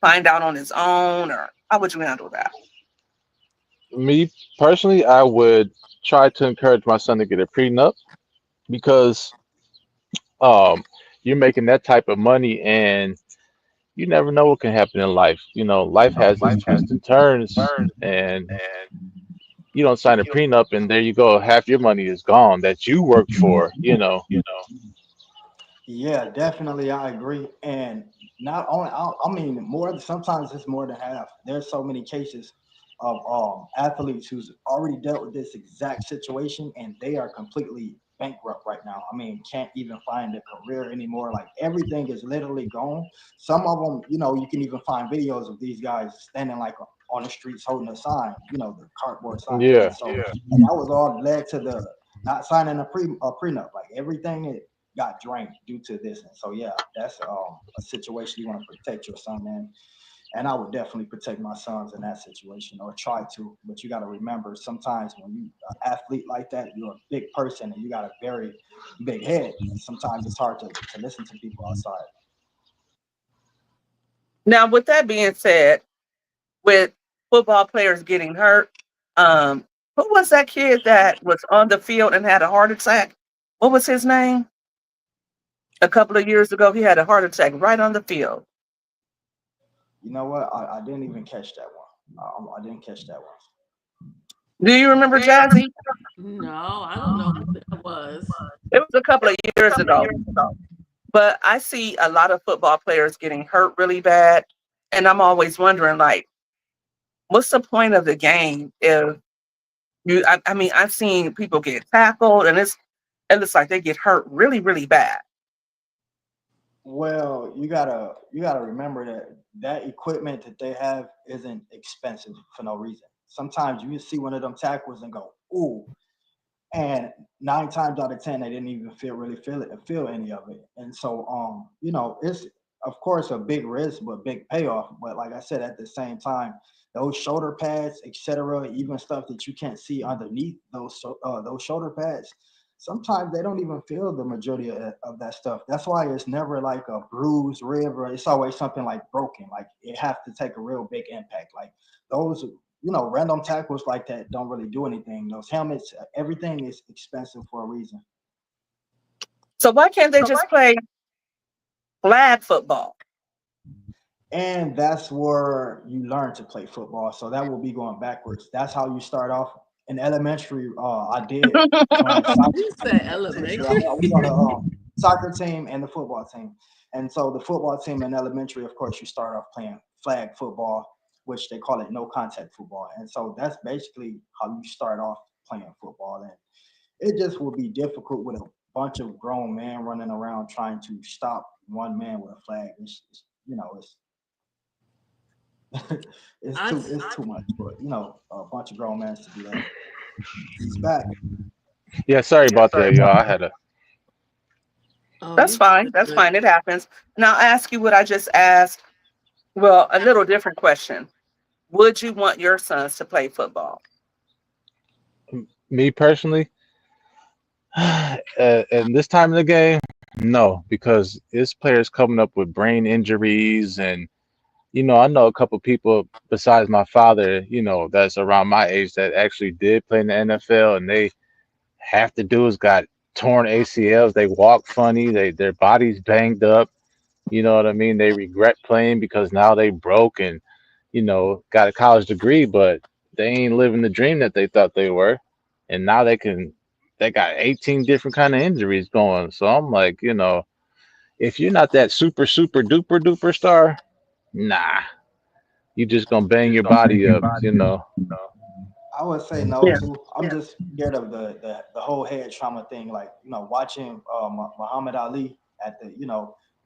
find out on his own, or how would you handle that? Me personally, I would try to encourage my son to get a prenup because um, you're making that type of money, and you never know what can happen in life. Life has its twists and turns, and you don't sign a prenup, and there you go, half your money is gone that you worked for. Yeah, definitely, I agree. And not only, I mean, more. Sometimes it's more than half. There's so many cases of athletes who's already dealt with this exact situation, and they are completely bankrupt right now. I mean, can't even find a career anymore. Like everything is literally gone. Some of them, you can even find videos of these guys standing like on the streets holding a sign, the cardboard signs. And Yeah. so, and that was all led to the not signing a prenup. Like everything got drained due to this. And so, yeah, that's a situation you want to protect your son in. And I would definitely protect my sons in that situation, or try to. But you got to remember, sometimes when you an athlete like that, you're a big person and you got a very big head. And sometimes it's hard to listen to people outside. Now, with that being said, with football players getting hurt, um, who was that kid that was on the field and had a heart attack? What was his name? A couple of years ago, he had a heart attack right on the field. You know what? I didn't even catch that one. I didn't catch that one. Do you remember Jazzy? No, I don't know who that was. It was a couple of years ago. But I see a lot of football players getting hurt really bad. And I'm always wondering, like, what's the point of the game if I mean, I've seen people get tackled and it looks like they get hurt really, really bad. Well, you gotta remember that equipment that they have isn't expensive for no reason. Sometimes you see one of them tackles and go, ooh, and 9 times out of 10 they didn't even feel any of it. And so it's of course a big risk but big payoff. But like I said, at the same time, those shoulder pads, etc., even stuff that you can't see underneath those shoulder pads, sometimes they don't even feel the majority of that stuff. That's why it's never like a bruised rib, or it's always something like broken. Like it have to take a real big impact. Like those, random tackles like that don't really do anything. Those helmets, everything is expensive for a reason. So why can't they just play flag football? And that's where you learn to play football. So that will be going backwards. That's how you start off in elementary. I did join soccer. You said Yeah, I elementary. was on the soccer team and the football team. And so the football team in elementary, of course, you start off playing flag football, which they call it no contact football. And so that's basically how you start off playing football. And it just will be difficult with a bunch of grown men running around trying to stop one man with a flag. It's I, too much for a bunch of grown men to do that. He's back. Yeah, sorry about that, y'all. I had a oh, That's you fine. That's good. fine. It happens. Now I ask you what I just asked. Well, a little different question. Would you want your sons to play football? me personally, and this time in the game, no, because this player's coming up with brain injuries, and I know a couple people besides my father, that's around my age that actually did play in the NFL, and they have to do is got torn ACLs. They walk funny. Their bodies banged up. You know what I mean? They regret playing because now they broke and got a college degree, but they ain't living the dream that they thought they were. And now they got 18 different kind of injuries going. So I'm like, if you're not that super super duper duper star, nah, you just gonna bang your body up. I would say no Yeah. too. I'm just scared of the whole head trauma thing. Like watching Muhammad Ali at the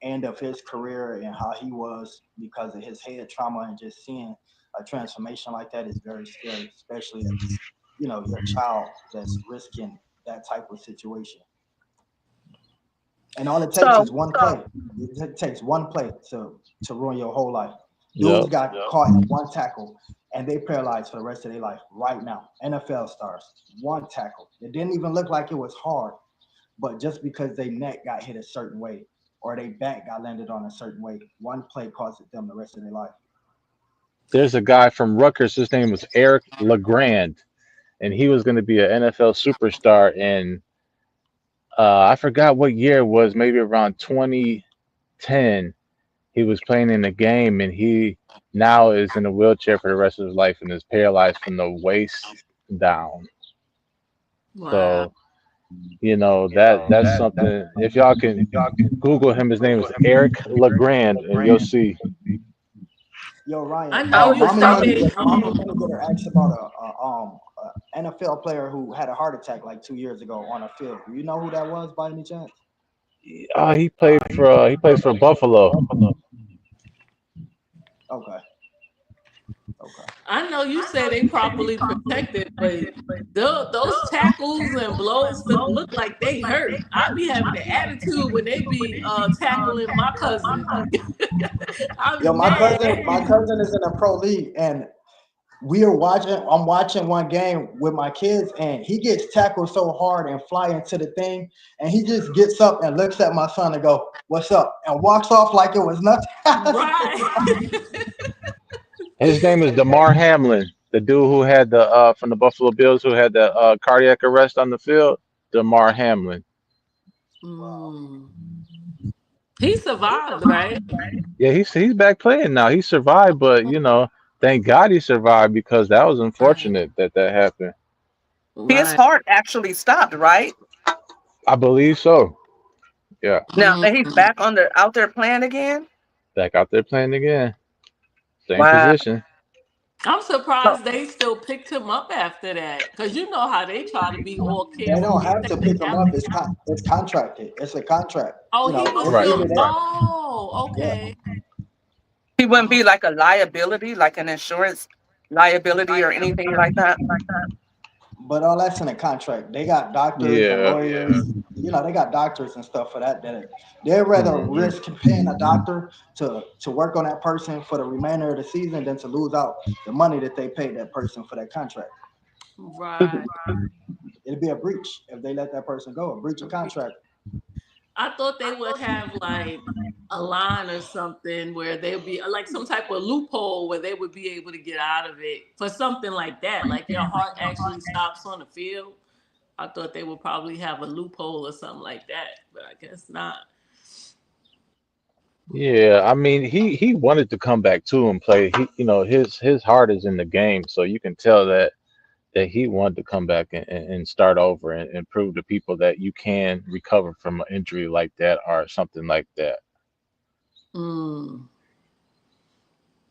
end of his career and how he was because of his head trauma, and just seeing a transformation like that is very scary, especially as your child that's risking that type of situation. And all it takes So is one play. It takes one play to ruin your whole life. Dudes Yep. got caught in one tackle and they paralyzed for the rest of their life right now. NFL stars, one tackle. It didn't even look like it was hard, but just because their neck got hit a certain way. or their back got landed on a certain way. One play cost them the rest of their life. There's a guy from Rutgers. His name was Eric LeGrand, and he was going to be an NFL superstar. And I forgot what year it was. Maybe around 2010. He was playing in a game, and he now is in a wheelchair for the rest of his life and is paralyzed from the waist down. Wow. So that's something. If y'all can Google him, his name is Eric LeGrand, and you'll see. Yo, I Ryan, know you say they mommy manager asked about a NFL player who had a heart attack like 2 years ago on a field. Do you know who that was by any chance? He plays for Buffalo. Okay, okay. I know you say they properly protected, but those tackles and blows look like they hurt. I be having the attitude when they be tackling my cousin. I Yo, be mad. my cousin is in a pro league, and we are watching. I'm watching one game with my kids, and he gets tackled so hard and fly into the thing, and he just gets up and looks at my son and go, "What's up?" and walks off like it was nothing. Right. His name is Damar Hamlin, the dude who had the from the Buffalo Bills who had the cardiac arrest on the field. Damar Hamlin. Wow. Mm. He survived, right? Yeah, he's back playing now. He survived, but thank God he survived because that was Right. unfortunate that happened. His Right. heart actually stopped, right? I believe so. Yeah, Now Mm. that he's back on the out there playing again. back out there playing again, same Wow. position. I'm So surprised they still picked him up after that. Cause you know how they try to be all They careful. don't They have say to the pick him up. captain. It's contracted. It's a contract. Oh, You he know, was it's still. either that. Oh, Yeah. okay. he wouldn't Oh, be like a liability, like an insurance liability or anything like that. But all that's in a contract. They got doctors and Yeah. lawyers. You know, they got doctors and stuff for that. That they'd rather Hmm. risk paying a doctor to work on that person for the remainder of the season than to lose out the money that they paid that person for that contract. right. Mhm. It'd be a breach if they let that person go. A breach of contract. I thought they would have like a line or something where they would be like some type of loophole where they would be able to get out of it for something like that. Like your heart actually stops on the field. I thought they would probably have a loophole or something like that, but I guess not. Yeah, I mean, he wanted to come back too and play. His heart is in the game, so you can tell that he wanted to come back and start over and prove to people that you can recover from an injury like that or something like that. Mm.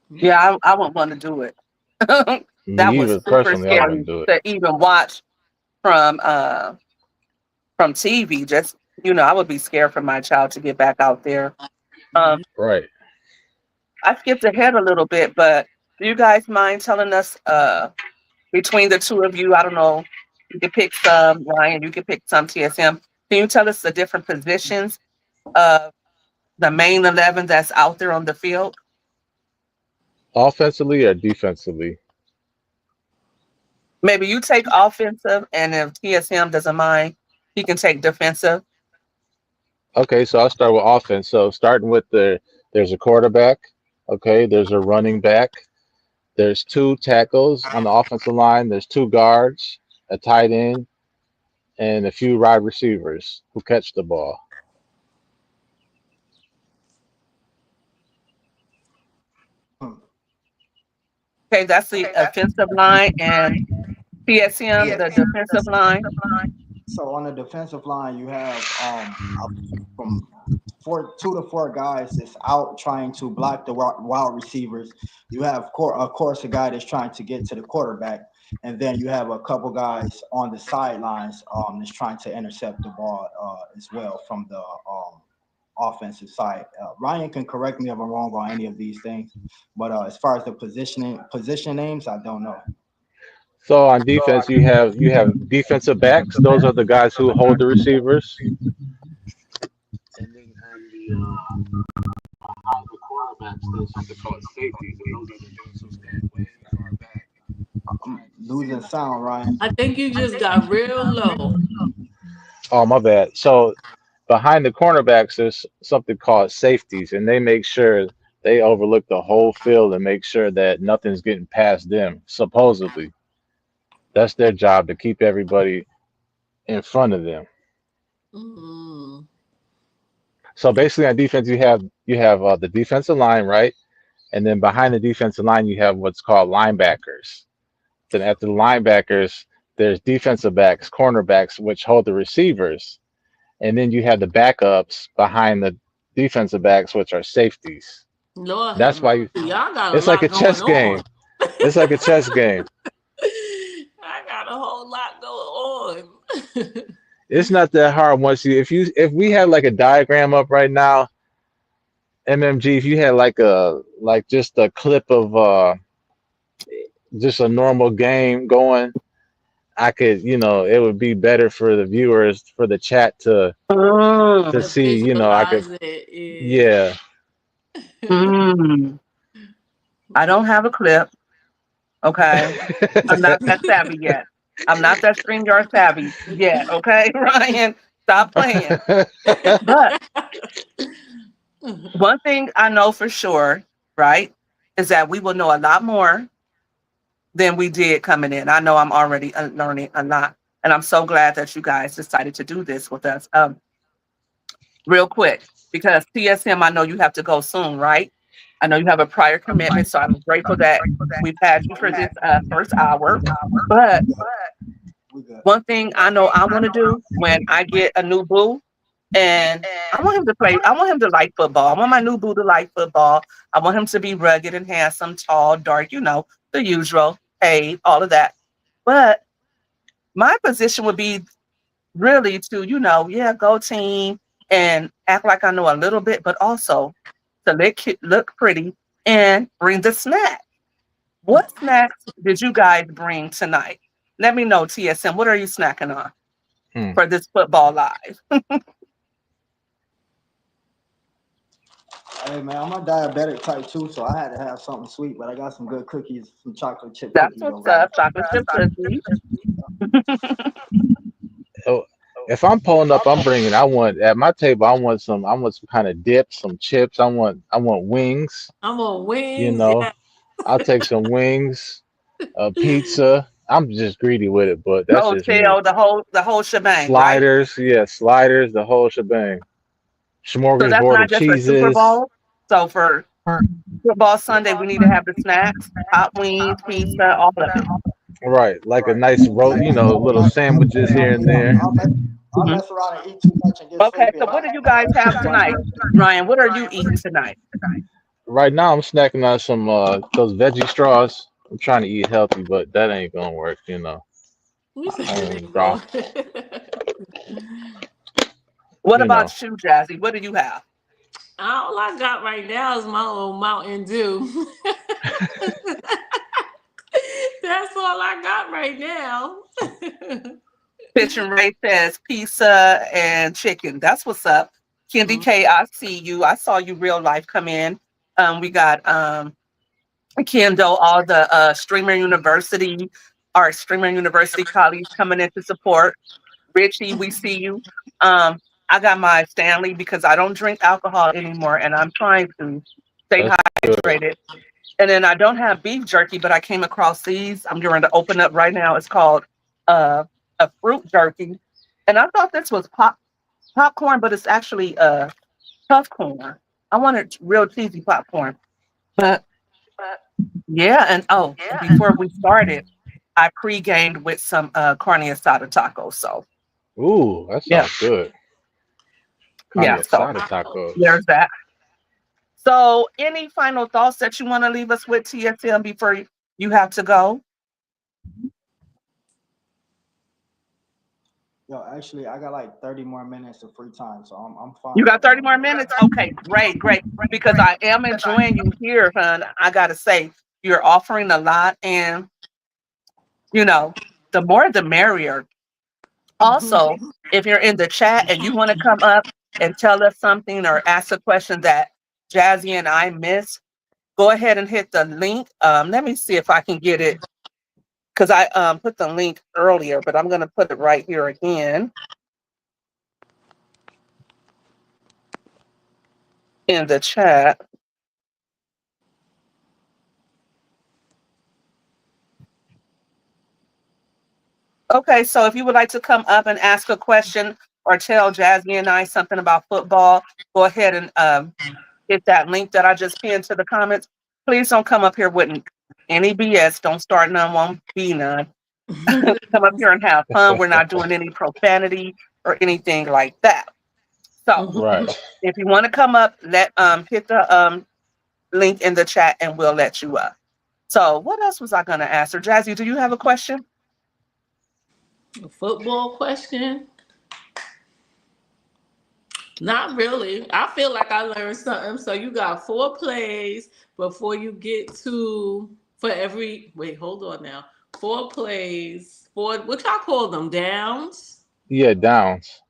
Yeah, I wouldn't want to do it. That Me was either. super Personally, I wouldn't scary do it. to even watch from TV. Just I would be scared for my child to get back out there. Um, Right. I skipped ahead a little bit, but do you guys mind telling us between the two of you? I don't know. You could pick some Ryan. You could pick some TSM. Can you tell us the different positions of the main 11 that's out there on the field? Offensively or defensively? Maybe you take offensive, and if TSM doesn't mind, he can take defensive. Okay, so I'll start with offense. So starting with there's a quarterback. Okay, there's a running back. There's two tackles on the offensive line. There's two guards, a tight end, and a few wide receivers who catch the ball. Hmm. Okay, that's the offensive line, and TSM, the defensive line. So on the defensive line, you have from two to four guys that's out trying to block the wide receivers. You have, of course, a guy that's trying to get to the quarterback, and then you have a couple guys on the sidelines that's trying to intercept the ball as well from the offensive side. Ryan can correct me if I'm wrong on any of these things, but as far as the position names, I don't know. So on defense, you have defensive backs. Those are the guys who hold the receivers. And then on the quarterbacks, there's something called safeties, and those are the dudes who stand way far back I'm trying to losing seal up the sound, run. Ryan. I think you just got real low. Oh, my bad. So behind the cornerbacks, there's something called safeties, and they make sure they overlook the whole field and make sure that nothing's getting past them. Supposedly, that's their job to keep everybody in front of them. Mm. So basically, on defense, you have the defensive line, right? And then behind the defensive line, you have what's called linebackers. Then after the linebackers, there's defensive backs, cornerbacks, which hold the receivers. And then you have the backups behind the defensive backs, which are safeties. Lord have That's why mercy. Y'all got a it's like a lot chess going game. on. It's like a chess game. I got a whole lot going on. It's not that hard once if we had like a diagram up right now, MMG, if you had like just a clip of just a normal game going, I could, it would be better for the viewers, for the chat to Mm, To see, I could, visualize it, yeah. yeah. mm. I don't have a clip. Okay. I'm not that savvy yet. I'm not that StreamYard savvy yet. Okay, Ryan, stop playing. But one thing I know for sure, right, is that we will know a lot more than we did coming in. I know I'm already learning a lot, and I'm so glad that you guys decided to do this with us. Real quick, because TSM, I know you have to go soon, right? I know you have a prior commitment, so I'm grateful that we've had you for this first hour. But We good. one thing I know I want to do when I get a new boo, and I want him to play, I want him to like football. I want my new boo to like football. I want him to be rugged and handsome, tall, dark, the usual, hey, all of that. But my position would be really to, yeah, go team and act like I know a little bit, but also to look pretty and bring the snack. What snacks did you guys bring tonight? Let me know, TSM. What are you snacking on Hmm. for this football live? Hey man, I'm a diabetic type 2, so I had to have something sweet, but I got some good cookies, some chocolate chip That's cookies what's over here. up. Chocolate chip cookies. So if I'm pulling up, I'm bringing. I want at my table. I want some kind of dip, some chips. I want wings. I'm on You wings. know, Yeah. I'll take some wings, pizza. I'm just greedy with it, but that's just me. Hotel, the whole shebang, right? Sliders, yeah, sliders, the whole shebang. So that's Smorgasbord not of just for Super cheeses. Bowl. So for football Sunday, we need to have the snacks, hot wings, pizza, all of it. Right, like a Right. nice roast, Hey, I'm little sandwiches here and there. I'll Mhm. mess around and eat too much and get Okay, sleepy, so and what do you guys have tonight? I Ryan, what are you eating tonight? Right now, I'm snacking on some those veggie straws. I'm trying to eat healthy, but that ain't gonna work. You said I it ain't ain't raw, going. What you know. about you, Jazzy? What do you have? All I got right now is my own Mountain Dew. That's all I got right now. Kitchen Ray says pizza and chicken. That's what's up. Kendi Mm, K, I see you. I saw you real life come in. We got Kendall, all the Streamer University colleagues coming in to support. Richie, we see you. Um, I got my Stanley because I don't drink alcohol anymore and I'm trying to stay That's good. hydrated. And then I don't have beef jerky, but I came across these. I'm going to open up right now. It's called uh, a fruit jerky. And I thought this was popcorn, but it's actually puff corn. I wanted real cheesy popcorn. But yeah, and and before we started, I pre-gamed with some carne asada tacos. So Ooh, that yeah, sounds good. Carne yeah. So asada tacos. there's that. So any final thoughts that you want to leave us with, TSM, before you have to go? Yo, actually, I got like 30 more minutes of free time, so I'm You fine got right 30 now. more minutes? Okay, great, great. Because I am enjoying you here, hon. I gotta say, you're offering a lot, and you know, the more the merrier. mhm. Also, if you're in the chat and you want to come up and tell us something or ask a question that Jazzy and I missed, go ahead and hit the link. Let me see if I can get it because I put the link earlier, but I'm gonna put it right here again. in the chat. Okay, so if you would like to come up and ask a question or tell Jazzy and I something about football, go ahead and hit that link that I just pinned to the comments. Please don't come up here with any BS. Don't start none, won't be none. Come up here and have fun. We're not doing any profanity or anything like that. So Right. if you want to come up, let hit the link in the chat and we'll let you up. So what else was I gonna ask her? Jazzy, do you have a question? A football question? Not really. I feel like I learned something. So you got 4 plays before you get to for every wait, hold on now. 4 plays, what y'all call them? Downs? Yeah, downs.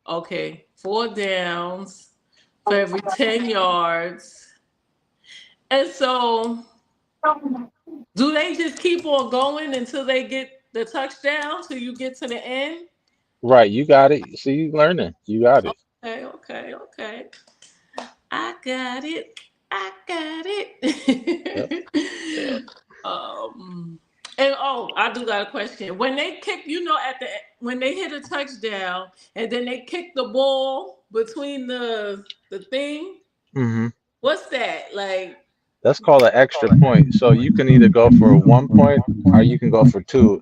Okay. 4 downs for every 10 yards. And so do they just keep on going until they get the touchdown till you get to the end? Right, you got it. See, you learning. You got it. Okay, okay, okay. I got it. I got Yep. it. Yep. um, and oh, I do got a question. When they kick, at the when they hit a touchdown and then they kick the ball between the thing, Hmm. what's that like? That's called an extra point. So you can either go for 1 point or you can go for two.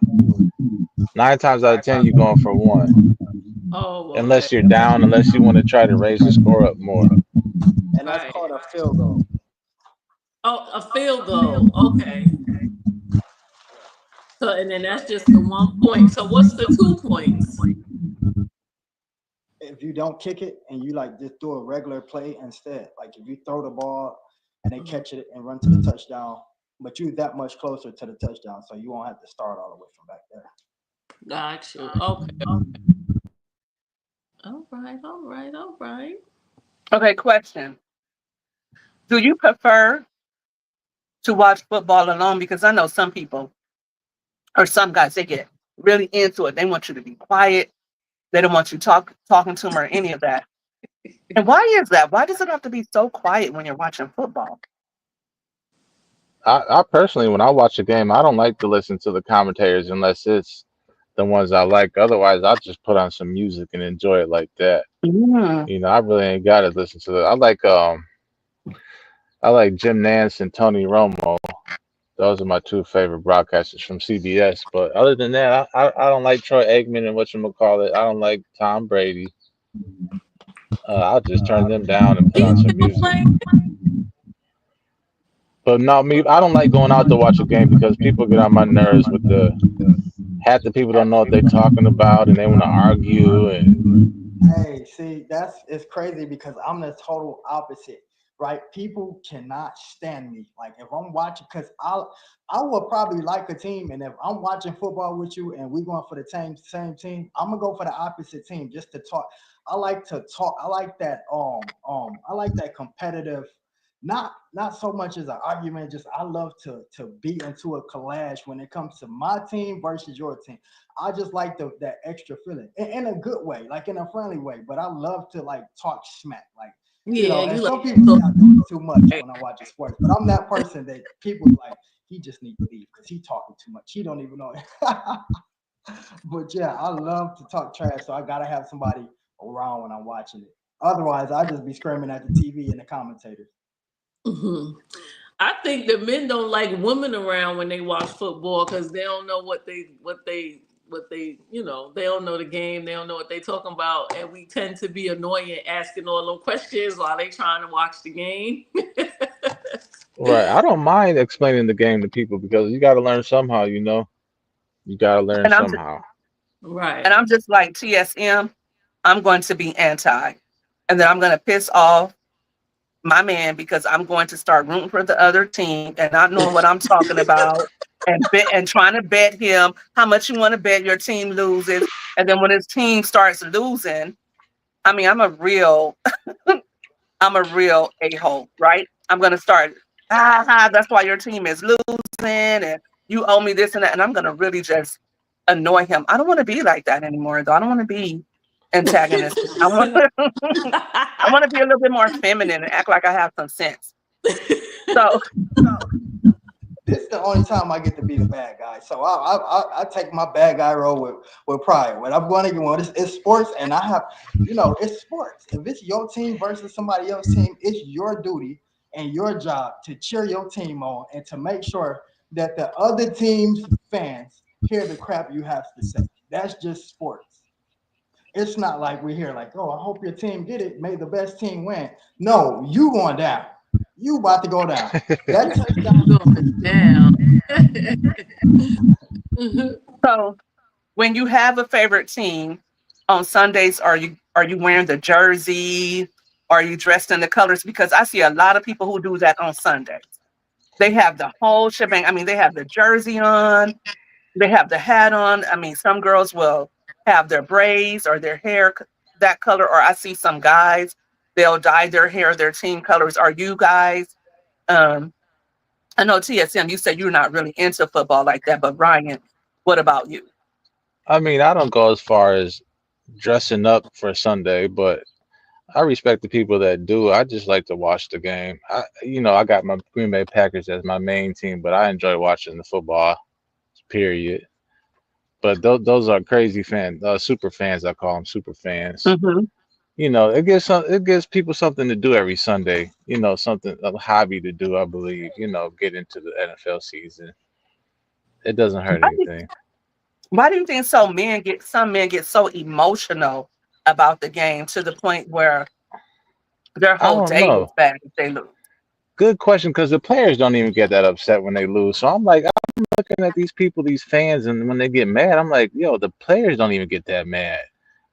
9 times out of 10, you're going for one. Oh, okay, Unless you're down, unless you want to try to raise the score up more. And that's right. called a field goal. Oh, a field goal. Okay. So and then that's just the 1 point. So what's the 2 points? If you don't kick it and you like just do a regular play instead, like if you throw the ball and they Mhm. catch it and run to the touchdown, but you that much closer to the touchdown, so you won't have to start all the way from back there. Got you. Okay. All right. All right. All right. Okay, question. Do you prefer to watch football alone? Because I know some people or some guys, they get really into it. They want you to be quiet. They don't want you talking to them or any of that. And why is that? Why does it have to be so quiet when you're watching football? I personally, when I watch a game, I don't like to listen to the commentators unless it's the ones I like. Otherwise, I just put on some music and enjoy it like that. Mm. I really ain't got to listen to the. I like Jim Nance and Tony Romo. Those are my two favorite broadcasters from CBS. But other than that, I don't like Troy Aikman and whatchamacallit. I don't like Tom Brady. I'll just turn them down and put He's on some still music. playing. But no, me, I don't like going out to watch a game because people get on my nerves with the half the people don't know what they're talking about and they want to argue and Hey, see, that's it's crazy because I'm the total opposite, right? People cannot stand me. Like if I'm watching, because I will probably like a team, and if I'm watching football with you and we going for the same team, I'm gonna go for the opposite team just to talk. I like to talk. I like that I like that competitive. Not so much as an argument, just I love to be into a collage when it comes to my team versus your team. I just like that extra feeling in a good way, like in a friendly way. But I love to like talk smack, like Yeah, and you like some people so say I do it too much when I watch sports. But I'm that person that people like. He just need to leave because he talking too much. He don't even know it. But yeah, I love to talk trash, so I gotta have somebody around when I'm watching it. Otherwise, I just be screaming at the TV and the commentators. hmm I think the men don't like women around when they watch football because they don't know what they they don't know the game, they don't know what they talking about, and we tend to be annoying asking all those questions while they trying to watch the game. right. I don't mind explaining the game to people because you got to learn somehow. You got to learn And somehow. Right. I'm just like TSM. I'm going to be anti, and then I'm going to piss off my man because I'm going to start rooting for the other team and not knowing what I'm talking about and trying to bet him how much you want to bet your team loses. And then when his team starts losing, I mean, I'm a real a-hole, right? I'm gonna start, that's why your team is losing and you owe me this and that. And I'm gonna really just annoy him. I don't want to be like that anymore, though. I don't want to be. antagonistic. I want I want to be a little bit more feminine and act like I have some sense. So This is the only time I get to be the bad guy. So I take my bad guy role with pride. When I'm going to get it's sports, and I have, it's sports. If it's your team versus somebody else's team, it's your duty and your job to cheer your team on and to make sure that the other team's fans hear the crap you have to say. That's just sports. It's not like we're here like, oh, I hope your team get it. May the best team win. No, you going down. You about to go down. That touchdown. Going down. so when you have a favorite team on Sundays, are you wearing the jersey? Are you dressed in the colors? Because I see a lot of people who do that on Sundays. They have the whole shebang. I mean, they have the jersey on, they have the hat on. I mean, some girls will have their braids or their hair that color, or I see some guys, they'll dye their hair their team colors. Are you guys, um, I know TSM, you said you're not really into football like that, but Ryan, what about you? I mean, I don't go as far as dressing up for Sunday, but I respect the people that do. I just like to watch the game. I got my Green Bay Packers as my main team, but I enjoy watching the football. Period. But those are crazy fans, super fans. I call them super fans. Hmm. It gives people something to do every Sunday. Something a hobby to do. I believe. Get into the NFL season. It doesn't hurt anything. Why do you think some men get so emotional about the game to the point where their I whole don't day is know. bad if they lose? Good question, because the players don't even get that upset when they lose. So I'm like, I'm looking at these people, these fans, and when they get mad, I'm like, yo, the players don't even get that mad.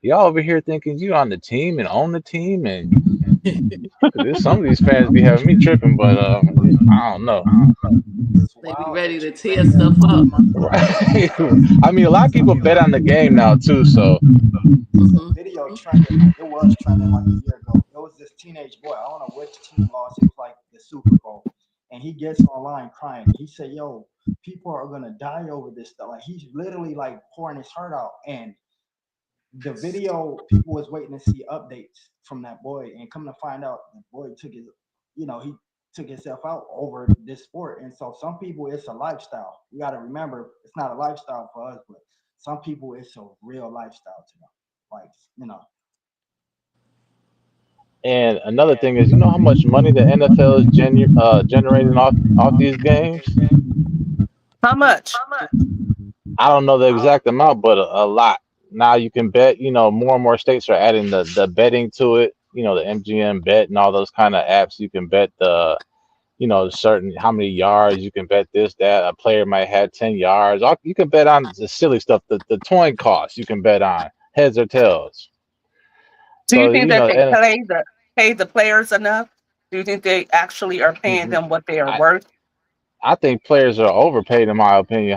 Y'all over here thinking you on the team and own the team, and there's some of these fans be having me tripping, but I don't know. It's They be wild ready that to you bring tear stuff up. Right? I mean, a lot of people bet on the game now too, so It's a Mhm. video trending. Like it was trending like a year ago. There was this teenage boy. I don't know which team lost. It was like the Super Bowl, and he gets online crying. He said, "Yo, people are gonna die over this stuff." Like he's literally like pouring his heart out. And the video, people was waiting to see updates from that boy, and come to find out, the boy took his, he took himself out over this sport. And so some people, it's a lifestyle. You got to remember, it's not a lifestyle for us, but some people, it's a real lifestyle to them. Like, you know, and another thing is, you know how much money the NFL is generating off these games? How much? I don't know the exact amount, but a lot. Now you can bet, more and more states are adding the betting to it, the MGM bet and all those kind of apps. You can bet certain how many yards, you can bet this, that a player might have 10 yards. You can bet on the silly stuff, the coin costs you can bet on, heads or tails. Do you So, think that they and pay the players enough? Do you think they actually are paying them what they are I, worth? I think players are overpaid in my opinion.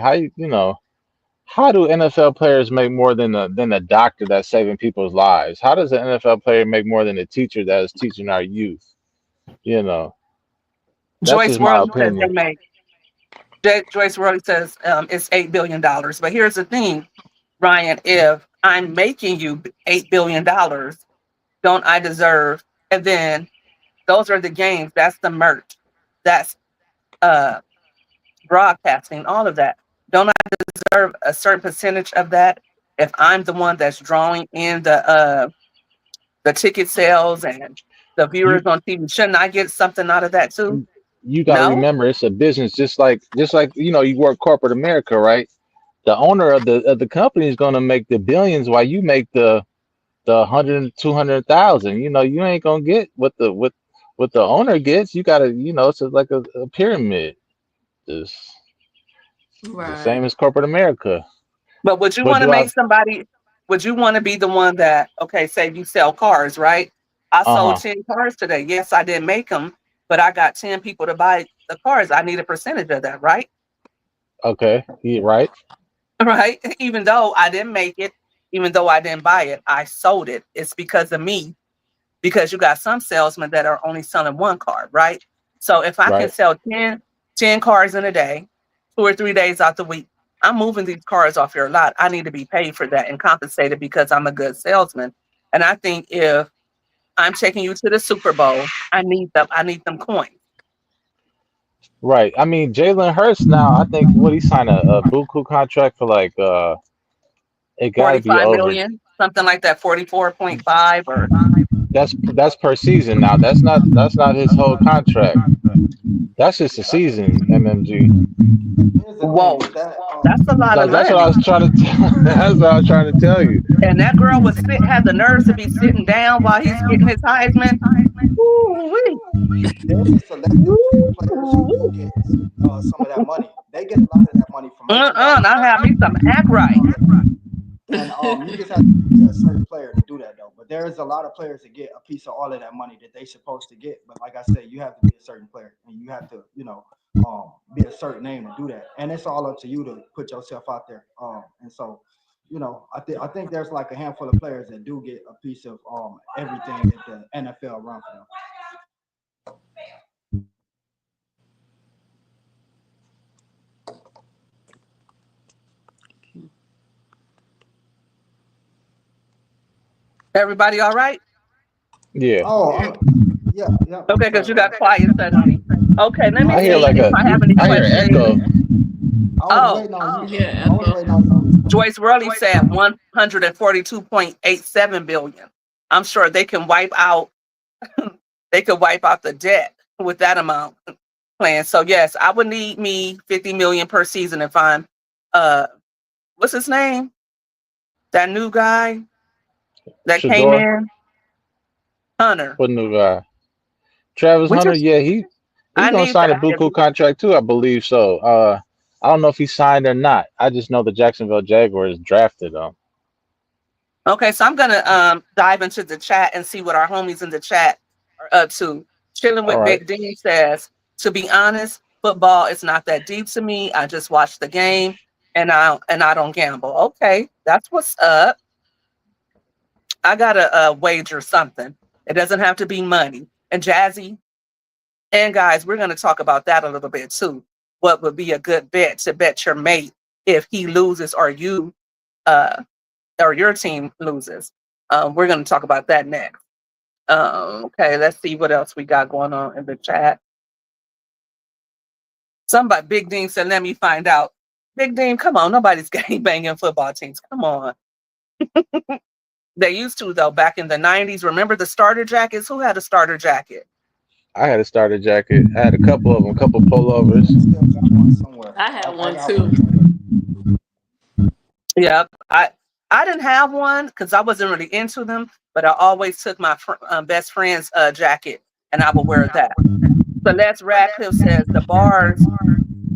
How do NFL players make more than a doctor that's saving people's lives? How does an NFL player make more than a teacher that is teaching our youth? You know, that's Joyce just my Worley says they opinion. make. Joyce Worley says it's $8 billion. But here's the thing, Ryan: if I'm making you $8 billion, don't I deserve? And then those are the games. That's the merch. That's uh, broadcasting. All of that. Don't I deserve a certain percentage of that? If I'm the one that's drawing in the ticket sales and the You viewers on TV, shouldn't I get something out of that too? you got to No. remember it's a business, just like you work corporate America, right? The owner of the company is going to make the billions while you make the 100 200,000. You ain't going to get what the owner gets. You got to, it's like a pyramid. It's the Right. same as corporate America. But would you But want to do I? make somebody, would you want to be the one that, okay, say you sell cars, right? I sold Uh-huh. 10 cars today. Yes, I didn't make them, but I got 10 people to buy the cars. I need a percentage of that, right? Okay. Yeah, right. Right? Even though I didn't make it, even though I didn't buy it, I sold it. It's because of me, because you got some salesmen that are only selling one car, right? So if I can Right. sell 10 cars in a day, 2 or 3 days out the week, I'm moving these cars off your lot. I need to be paid for that and compensated because I'm a good salesman. And I think if I'm taking you to the Super Bowl, I need them coins. Right. I mean, Jalen Hurts now. I think what he signed a buku contract for like it got to be 45 over. million, something like that, 44.5 or That's per season now. That's not his whole contract. That's just a season. MMG. Here's the thing whoa. with that. That's a lot of That's what I money. was trying to. That's what I was trying to tell you. And that girl had the nerves to be sitting down while he's getting his Heisman. Ooh-wee. There's a select few players who do get some of that money. They get a lot of that money from merchandise. Not have me some act right. And you just have to be a certain player to do that though. But there is a lot of players that get a piece of all of that money that they supposed to get. But like I said, you have to be a certain player and you have to, be a certain name to do that. And it's all up to you to put yourself out there. And so, I think there's like a handful of players that do get a piece of everything that the NFL run for them. Everybody all right? Yeah. Oh, yeah, yeah, I'm Okay, because good. you got quiet suddenly. Okay, let me I hear see like if I have any I hear questions. echo. I was Oh, waiting on you. Yeah, I was Echo. waiting on you to respond. Joyce Worley said 142.87 billion. I'm sure they could wipe out the debt with that amount plan. So yes, I would need me 50 million per season if I'm uh what's his name? That new guy that came Shador, in, Hunter. what new guy? Travis We Hunter. just Yeah, he's I gonna need sign a that. buku contract too. I believe so. I don't know if he signed or not. I just know the Jacksonville Jaguars drafted him. Okay, so I'm gonna dive into the chat and see what our homies in the chat are up to. Chilling All with right. Big D says, to be honest, football is not that deep to me. I just watch the game and I don't gamble. Okay, that's what's up. I gotta wager something. It doesn't have to be money. And Jazzy and guys, we're gonna talk about that a little bit too. What would be a good bet to bet your mate if he loses uh or your team loses? We're gonna talk about that next. Okay, let's see what else we got going on in the chat. Somebody, Big Dean said, let me find out. Big Dean, come on, nobody's gang banging football teams. Come on. They used to, though, back in the 90s. Remember the starter jackets? Who had a starter jacket? I had a starter jacket. I had a couple of them, a couple pullovers. I still got one somewhere. I had I one got one too. somewhere. Yep. I didn't have one because I wasn't really into them, but I always took my best friend's jacket and I would wear that. Celeste Radcliffe says the bars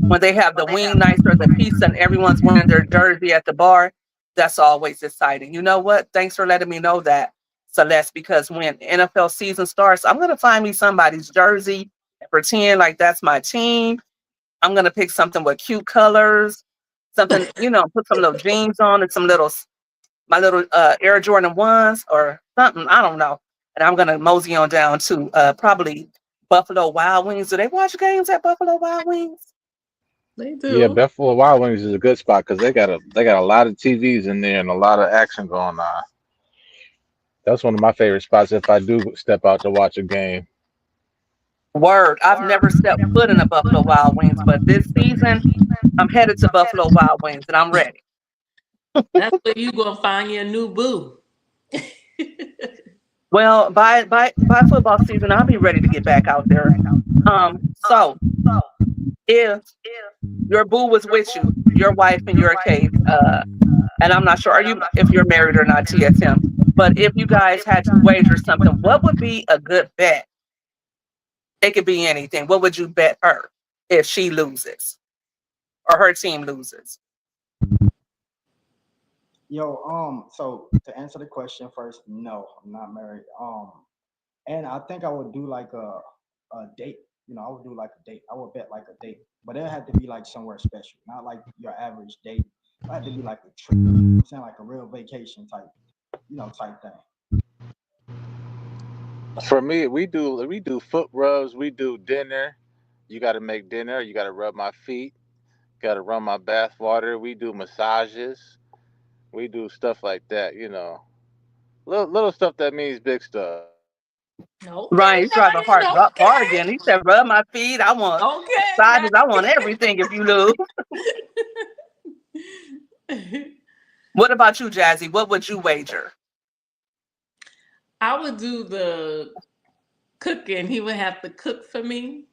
when they have the wing nights or the pizza and everyone's wearing their jersey at the bar, that's always exciting. You know what? Thanks for letting me know that, Celeste, because when NFL season starts, I'm going to find me somebody's jersey and pretend like that's my team. I'm going to pick something with cute colors, something, put some little jeans on and my little Air Jordan 1s or something. I don't know. And I'm going to mosey on down to probably Buffalo Wild Wings. Do they watch games at Buffalo Wild Wings? They Yeah, do. Buffalo Wild Wings is a good spot because they got a lot of TVs in there and a lot of action going on. That's one of my favorite spots if I do step out to watch a game. Word. I've never stepped foot in a Buffalo Wild Wings, but this season I'm headed to Buffalo Wild Wings and I'm ready. That's where you gonna find your new boo. Well, by football season, I'll be ready to get back out there. So if your boo was with you, your wife in your case, and I'm not sure are you if you're married or not, TSM, but if you guys had to wager something, what would be a good bet? It could be anything. What would you bet her if she loses or her team loses? Yo, so to answer the question first, no, I'm not married. And I think I would do like a date. I would do like a date. I would bet like a date, but it had to be like somewhere special, not like your average date. It had to be like a trip. I'm saying like a real vacation type thing. For me, we do foot rubs, we do dinner. You got to make dinner. You got to rub my feet. Got to run my bath water. We do massages. We do stuff like that. Little stuff that means big stuff. Okay, Ryan, you trying to hard Ryan. hard again. He said, rub my feet. I want Okay. massages. I want everything if you lose. Okay. What about you, Jazzy? What would you wager? I would do the cooking. He would have to cook for me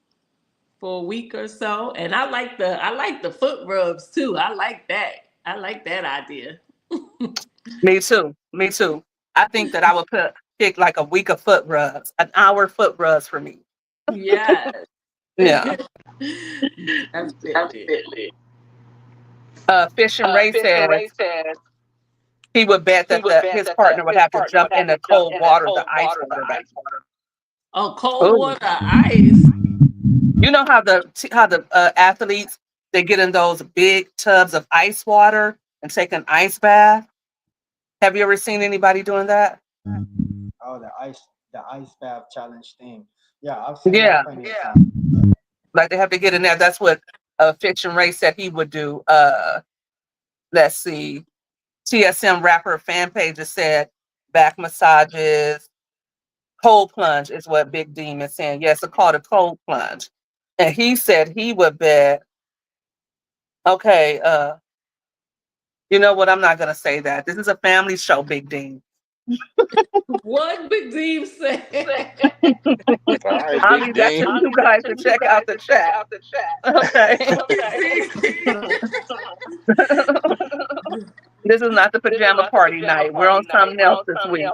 for a week or so. And I like the foot rubs too. I like that. I like that idea. Me too. Me too. I think that I would pick like a week of foot rubs, an hour foot rubs for me. Yes. Yeah. Definitely. Fish and Ray says he would bet that his partner would have to jump in the cold water, the ice water, baby. Oh, cold Ooh. water, ice. You know how the athletes they get in those big tubs of ice water and take an ice bath. Have you ever seen anybody doing that? Oh, the ice bath challenge thing. Yeah, I've seen that Yeah, plenty of times. like they have to get in there. That's what Fitch and Ray said he would do. Let's see. TSM rapper fan pages said back massages, cold plunge is what Big Dean is saying. Yes, it's called a cold plunge. And he said he would bet, okay, you know what? I'm not gonna say that. This is a family show, Big Dean. What Big Deep said. All right, I'll Big leave that to Dean. you guys to check out the chat. Okay. This is not the pajama party night. We're on something else this week.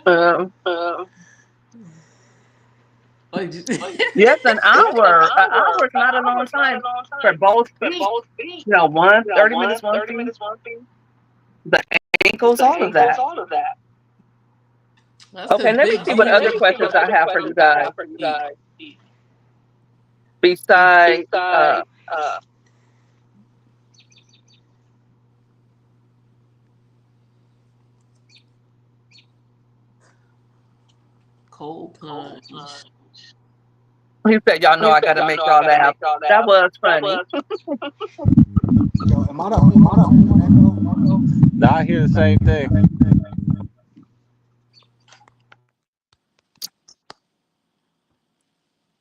Um, Oh, yes, an hour. An hour is not a long time for both feet. You know, 30 minutes, one feet, the ankles, all of that. That's Okay, because let me Big see what D other wakes questions up I have for you guys. eat Besides, cold plunge. he said, y'all know I got to make y'all laugh. That was funny. Yo, am I the only one hearing an echo? Now I hear the same thing.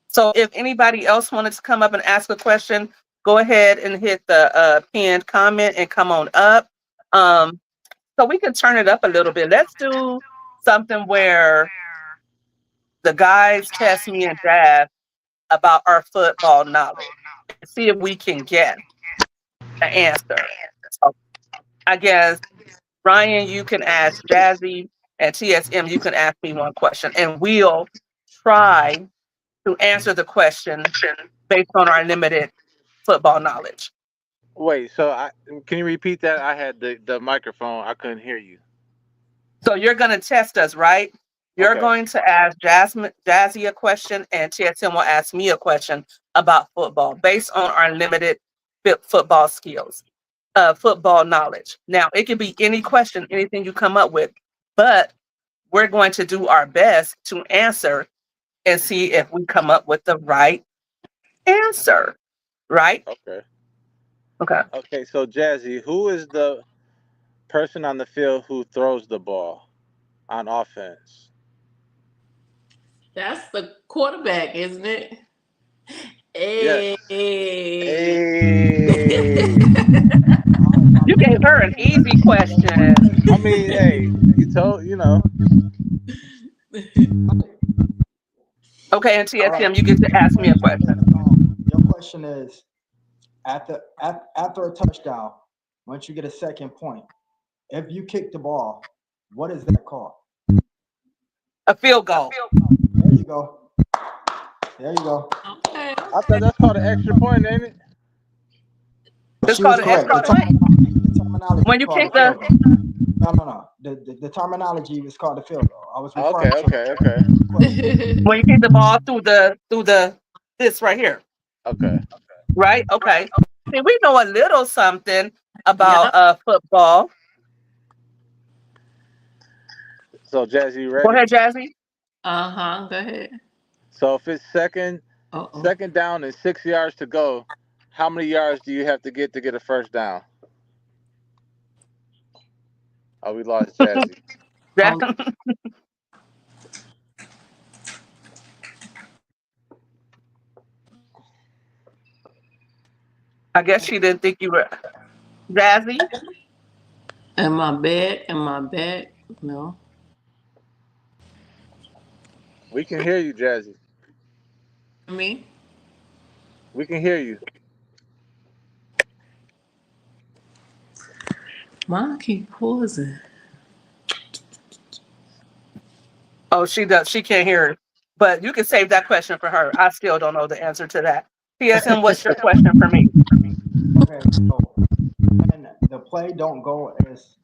So if anybody else wanted to come up and ask a question, go ahead and hit the pinned comment and come on up. So we can turn it up a little bit. Let's do something where the guys test me and Dad about our football knowledge and see if we can get the answer. So I guess, Ryan, you can ask Jazzy, and TSM, you can ask me one question, and we'll try to answer the question based on our limited football knowledge. Wait, can you repeat that? I had the microphone. I couldn't hear you. So you're going to test us, right? You're Okay. going to ask Jazzy a question, and TSM will ask me a question about football based on our limited football skills, football knowledge. Now, it can be any question, anything you come up with, but we're going to do our best to answer and see if we come up with the right answer, right? Okay. Okay. Okay. So Jazzy, who is the person on the field who throws the ball on offense? That's the quarterback, isn't it? Yes. Hey. Hey. You gave her an easy question. I mean, hey, you know. Okay, and All right. TSM, you get to ask me a question. Your question is after a touchdown, once you get a second point, if you kick the ball, what is that called? A field goal. There you go. There you go. Okay. I thought that's called an extra point, ain't it? It's She was called an correct. extra point. The terminology When is you called kick a field the, goal. No. The terminology is called a field goal. I was referring Okay. to when you kick the ball through the this right here, Okay. right? Okay. See, we know a little something Yeah. about football. So Jazzy, you Go ready? ahead, Jazzy. Uh-huh. Go ahead. So if it's second Uh-oh. second down and 6 yards to go, how many yards do you have to get a first down? Oh, we lost Jazzy. That, On I guess she didn't think you were Jazzy. am I back? No. We can hear you, Jazzy. Me? We can hear you. Mine keep pausing. Oh, she does. She can't hear it. But you can save that question for her. I still don't know the answer to that. TSM, what's your question for me? Okay, so when the play don't go as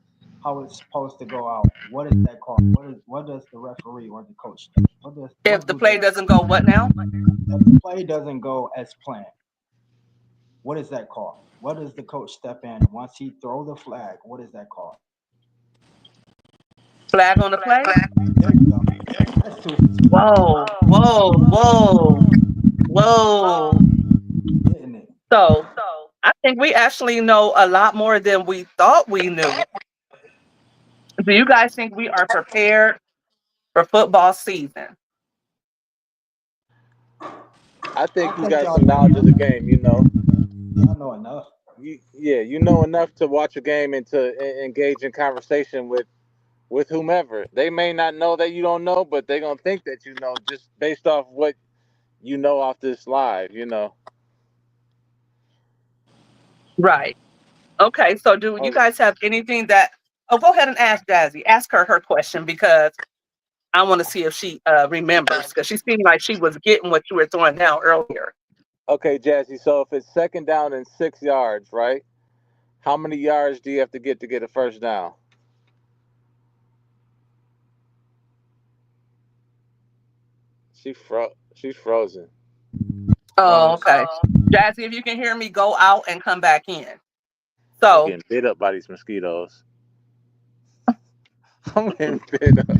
how it's supposed to go out, what is that called? What does the referee or the coach do? If What the do play they doesn't go what now? if the play doesn't go as planned? What is that called? What does the coach step in once he throw the flag? What is that called? Flag on the play? There you go. That's two for two. Whoa, whoa, whoa, whoa. Getting it. So I think we actually know a lot more than we thought we knew. Do you guys think we are prepared for football season? I I think you think got y'all some know knowledge of enough. the game. You know, Y'all know enough. yeah, you know enough to watch a game and to engage in conversation with whomever. They may not know that you don't know, but they're gonna think that you know just based off what you know off this live. You know. Right. Okay. So do you Oh, guys have anything that? Oh, go ahead and ask Jazzy. Ask her her question because I want to see if she remembers because she seemed like she was getting what you were throwing down earlier. okay, Jazzy. So if it's second down and 6 yards, right? How many yards do you have to get a first down? She's frozen. Oh, Um, okay. Jazzy, if you can hear me, go out and come back in. I'm So getting bit up by these mosquitoes. I'm getting bit up.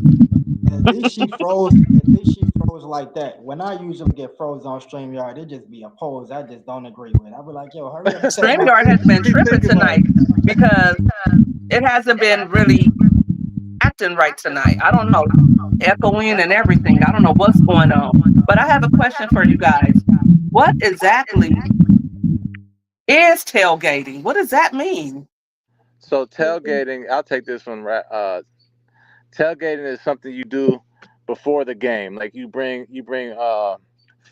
At least she froze. At least she froze like that. When I usually get froze on StreamYard, it just be a pose I just don't agree with. I be like, yo, hurry up and say my StreamYard has What been you tripping thinking like? tonight because it hasn't been really acting right tonight. I don't know, echoing and everything. I don't know what's going on. But I have a question for you guys. What exactly is tailgating? What does that mean? So tailgating, I'll take this one. Tailgating is something you do before the game. Like you bring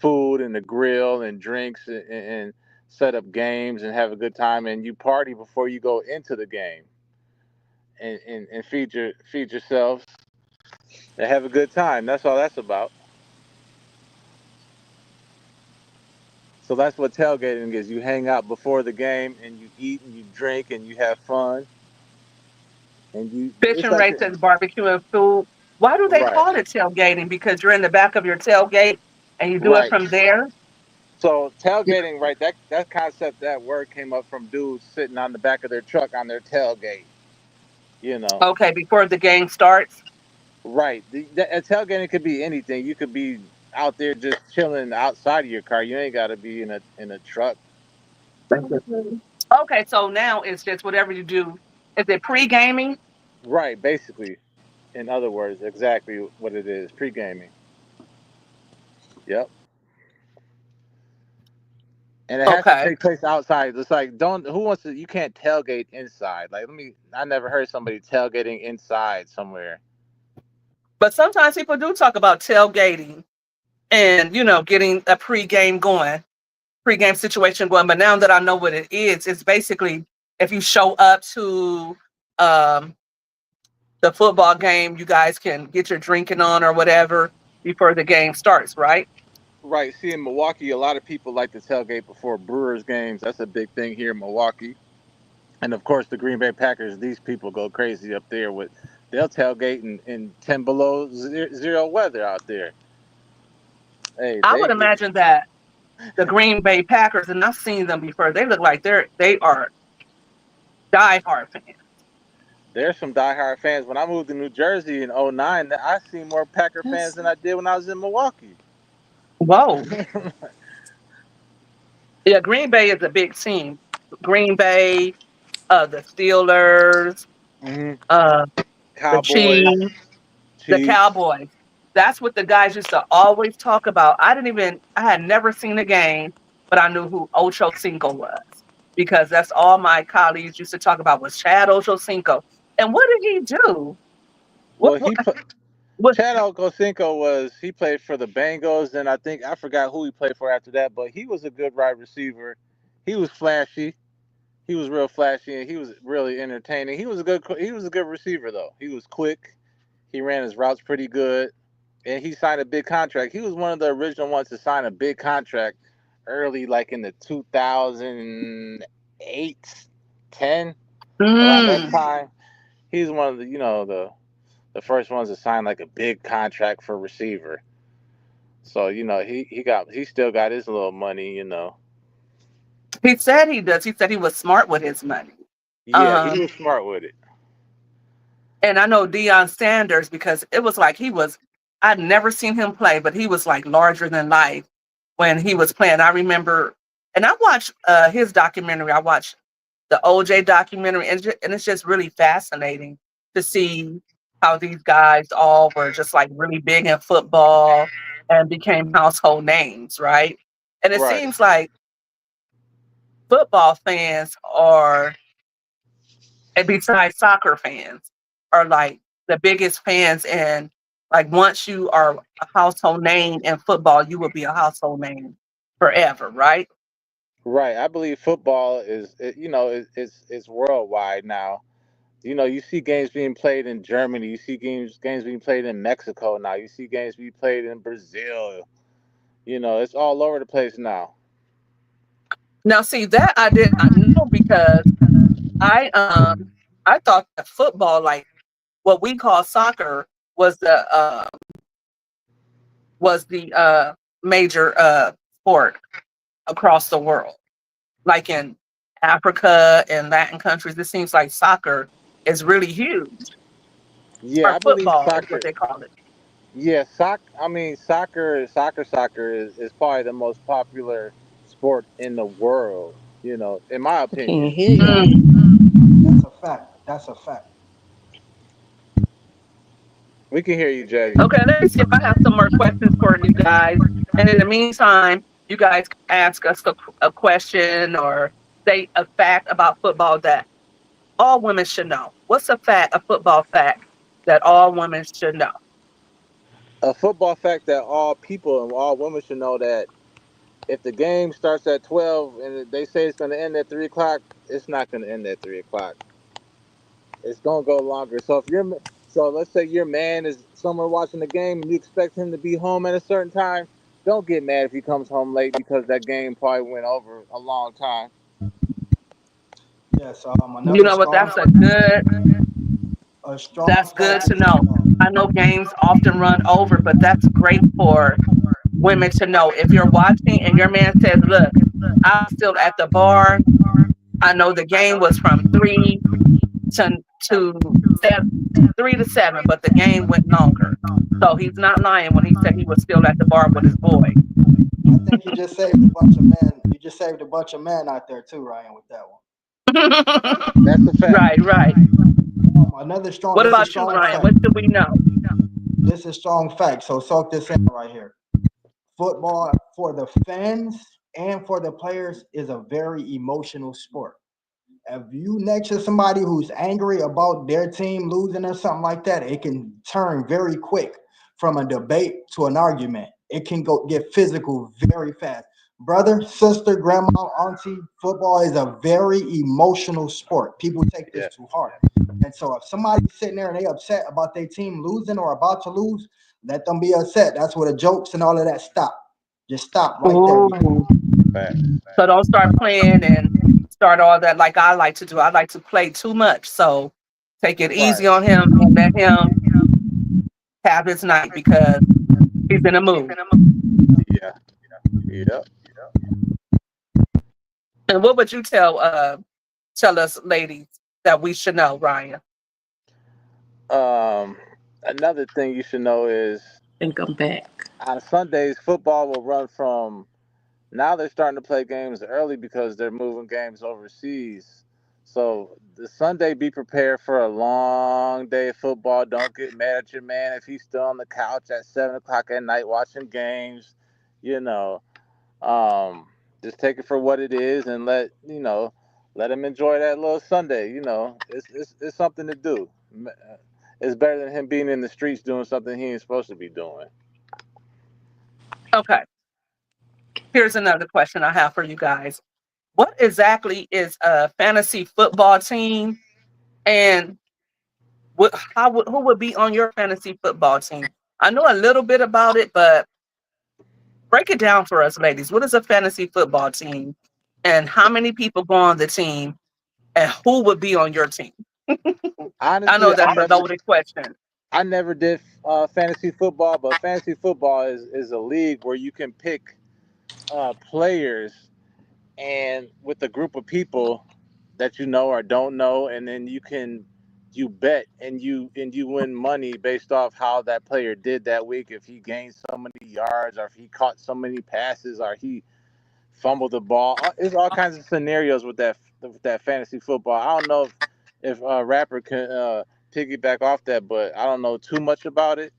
food and the grill and drinks and set up games and have a good time and you party before you go into the game and feed yourselves and have a good time. That's all that's about. So that's what tailgating is. You hang out before the game and you eat and you drink and you have fun and you it's Fishing like races, barbecuing food. Why do they right, call it tailgating? Because you're in the back of your tailgate and you do it right. from there. So tailgating, right? That concept, that word came up from dudes sitting on the back of their truck on their tailgate. You know, Okay, before the game starts. right? Tailgating could be anything. You could be out there just chilling outside of your car. You ain't got to be in a truck. Okay, so now it's just whatever you do. Is it pre-gaming? Right, basically. In other words, exactly what it is. Pre gaming. Yep. And it has to Okay. take place outside. It's like don't who wants to? You can't tailgate inside. Like let me. I never heard somebody tailgating inside somewhere. But sometimes people do talk about tailgating and, getting a pre-game going, pre-game situation going. But now that I know what it is, it's basically if you show up to um, the football game, you guys can get your drinking on or whatever before the game starts, right? Right. See, in Milwaukee, a lot of people like to tailgate before Brewers games. That's a big thing here in Milwaukee. And of course, the Green Bay Packers, these people go crazy up there with, they'll tailgate in 10 below zero weather out there. Hey, I they would get, imagine that the Green Bay Packers, and I've seen them before, they look like they are diehard fans. there's some diehard fans. When I moved to New Jersey in '09, I seen more Packer fans than I did when I was in Milwaukee. Whoa. Yeah, Green Bay is a big team. Green Bay, the Steelers, hmm uh, the Cowboys. Chiefs. The Chiefs. Cowboys. That's what the guys used to always talk about. I had never seen a game, but I knew who Ocho Cinco was because that's all my colleagues used to talk about was Chad Ocho Cinco. And what did he do? What, Well, what, what Chad Ochocinco he played for the Bengals, and I think I forgot who he played for after that, but he was a good wide receiver. He was flashy. He was real flashy, and he was really entertaining. He was a good receiver though. He was quick. He ran his routes pretty good, and he signed a big contract. He was one of the original ones to sign a big contract early, like in the 2008, 10, around that mm, time. He's one of the first ones to sign like a big contract for receiver. So he still got his little money. he said he does. He said he was smart with his money. Yeah, he Um, was smart with it. and I know Deion Sanders because it was like I'd never seen him play, but he was like larger than life when he was playing. I remember, and I watched his documentary. I watched the OJ documentary, and it's just really fascinating to see how these guys all were just like really big in football and became household names, right? And it Right. seems like football fans are, and besides soccer fans, are like the biggest fans. And like once you are a household name in football, you will be a household name forever, right? Right. I believe football it's worldwide now. You see games being played in Germany. You see games being played in Mexico now. You see games being played in Brazil. It's all over the place now. Now, see that I did not know because I um I thought that football, like what we call soccer, was the major sport across the world. Like in Africa and Latin countries, it seems like soccer is really huge, Yeah, or I believe football is what soccer. they call it. Yeah, I mean, soccer is probably the most popular sport in the world. In my I can't opinion. hear y'all. Mm. That's a fact. That's a fact. We can hear you, Jay. Okay, let me see if I have some more questions for you guys. And in the meantime, you guys can ask us a question or say a fact about football that all women should know. What's a football fact that all women should know? A football fact that all people and all women should know that if the game starts at 12 and they say it's going to end at 3 o'clock, it's not going to end at 3 o'clock. It's going to go longer. So let's say your man is somewhere watching the game and you expect him to be home at a certain time. Don't get mad if he comes home late because that game probably went over a long time. Yes. You Another know what? strong, a That's strong good fact to is know. I know games often run over, but that's great for women to know. If you're watching and your man says, "Look, I'm still at the bar. I know the game was from to to seven, 3 to 7, but the game went longer." So he's not lying when he said he was still at the bar with his boy. I think you just saved a bunch of men. You just saved a bunch of men out there too, Ryan, with that one. That's a fact. Right, right. Another strong. What This is about you, strong Ryan? fact. What should we know? This is strong fact. So soak this in right here. Football for the fans and for the players is a very emotional sport. If you next to somebody who's angry about their team losing or something like that, it can turn very quick from a debate to an argument. It can go get physical very fast. Brother, sister, grandma, auntie, football is a very emotional sport. People take this Yeah. too hard. And so if somebody's sitting there and they upset about their team losing or about to lose, let them be upset. That's where the jokes and all of that stop. Just stop right there. Ooh. Fact. So don't start playing and start all that like I like to do. I like to play too much. So take it Right. easy on him and let him have his night because he's in a mood. Yeah. Yeah. And what would you tell us ladies that we should know, Ryan? Another thing you should know is Think I'm back. on Sundays, football will run from now they're starting to play games early because they're moving games overseas. So the Sunday, be prepared for a long day of football. Don't get mad at your man if he's still on the couch at 7 o'clock at night watching games. You know, um, just take it for what it is and let him enjoy that little Sunday. It's something to do. It's better than him being in the streets doing something he ain't supposed to be doing. Okay. Here's another question I have for you guys. What exactly is a fantasy football team, and who would be on your fantasy football team? I know a little bit about it, but break it down for us, ladies. What is a fantasy football team, and how many people go on the team, and who would be on your team? I know Honestly, that's a loaded question. I never did fantasy football, but fantasy football is a league where you can pick players and with a group of people that you know or don't know, and then you bet and you win money based off how that player did that week. If he gained so many yards, or if he caught so many passes, or he fumbled the ball. It's all kinds of scenarios with that fantasy football. I don't know if rapper can piggyback off that, but I don't know too much about it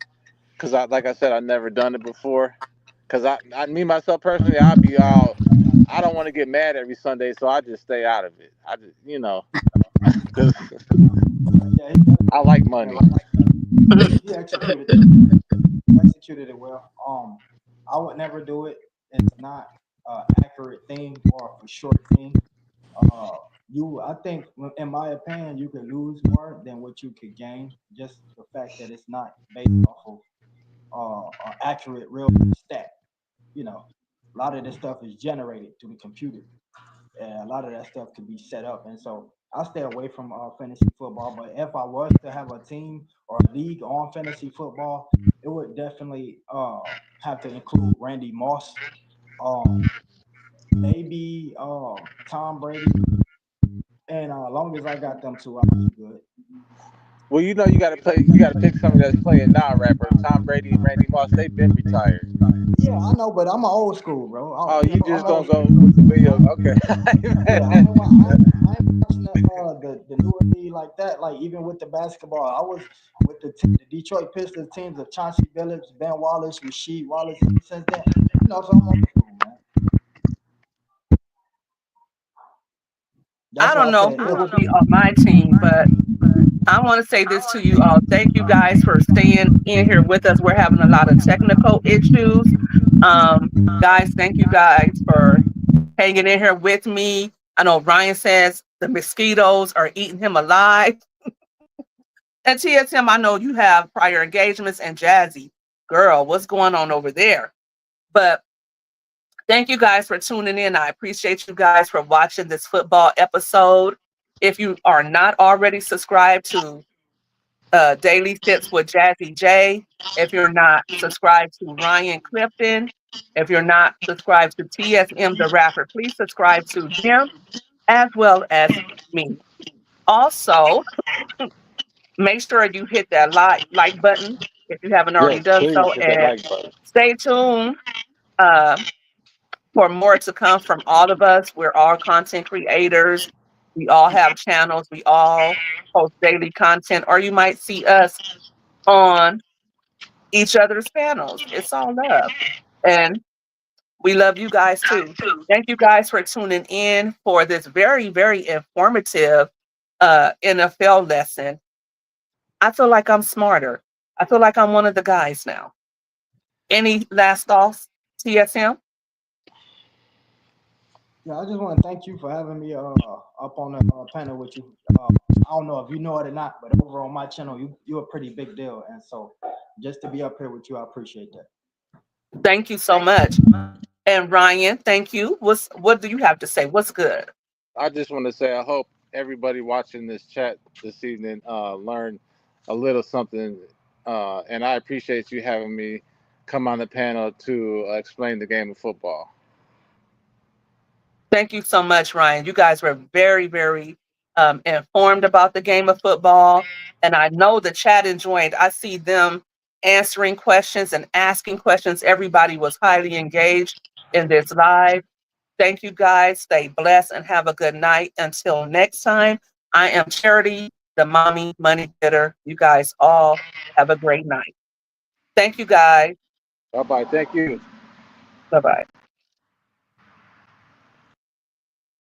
because like I said, I've never done it before. Because me myself personally, I'd be all. I don't want to get mad every Sunday, so I just stay out of it. I just because Yeah, he definitely I like and money. he executed it well. I would never do it. It's not accurate thing or for sure thing. Uh, I think, in my opinion, you could lose more than what you could gain. Just the fact that it's not based off of accurate, real stat. A lot of this stuff is generated through the computer. And a lot of that stuff could be set up. And so I stay away from fantasy football. But if I was to have a team or a league on fantasy football, it would definitely have to include Randy Moss, um, maybe Tom Brady, and as long as I got them two, I'll be good. Well, you got to play. You got to pick somebody that's playing now. Rapper Tom Brady and Randy Moss, they've been retired. Yeah, I know, but I'm an old school, bro. Oh, you I'm just old gonna school. go with the video? Okay. Yeah, I ain't watching the newer league like that. Like even with the basketball, I was with the Detroit Pistons teams of Chauncey Billups, Ben Wallace, Rasheed Wallace. Since then, so I'm old school, man. I That's why don't I know said who will be on my team, but I want to say this to you all. Thank you guys for staying in here with us. We're having a lot of technical issues. Guys, thank you guys for hanging in here with me. I know Ryan says the mosquitoes are eating him alive. And TSM, I know you have prior engagements, and Jazzy, girl, what's going on over there? But thank you guys for tuning in. I appreciate you guys for watching this football episode. If you are not already subscribed to Daily Fits with Jazzy J, if you're not subscribed to Ryan Clifton, if you're not subscribed to TSM the rapper, please subscribe to them as well as me. Also, make sure you hit that like button if you haven't already Yes, done please so, hit that and like button. stay tuned uh, for more to come from all of us. We're all content creators. We all have channels. We all post daily content, or you might see us on each other's panels. It's all love. And we love you guys too. Thank you guys for tuning in for this very, very informative NFL lesson. I feel like I'm smarter. I feel like I'm one of the guys now. Any last thoughts, TSM? Yeah, I just want to thank you for having me up on the panel with you. I don't know if you know it or not, but over on my channel, you're a pretty big deal, and so just to be up here with you, I appreciate that. Thank you so much. And Ryan, thank you. What do you have to say? What's good? I just want to say I hope everybody watching this chat this evening learned a little something, and I appreciate you having me come on the panel to explain the game of football. Thank you so much, Ryan. You guys were very, very informed about the game of football. And I know the chat enjoyed. I see them answering questions and asking questions. Everybody was highly engaged in this live. Thank you guys. Stay blessed and have a good night. Until next time, I am Charity, the mommy money getter. You guys all have a great night. Thank you guys. Bye bye. Thank you. Bye bye.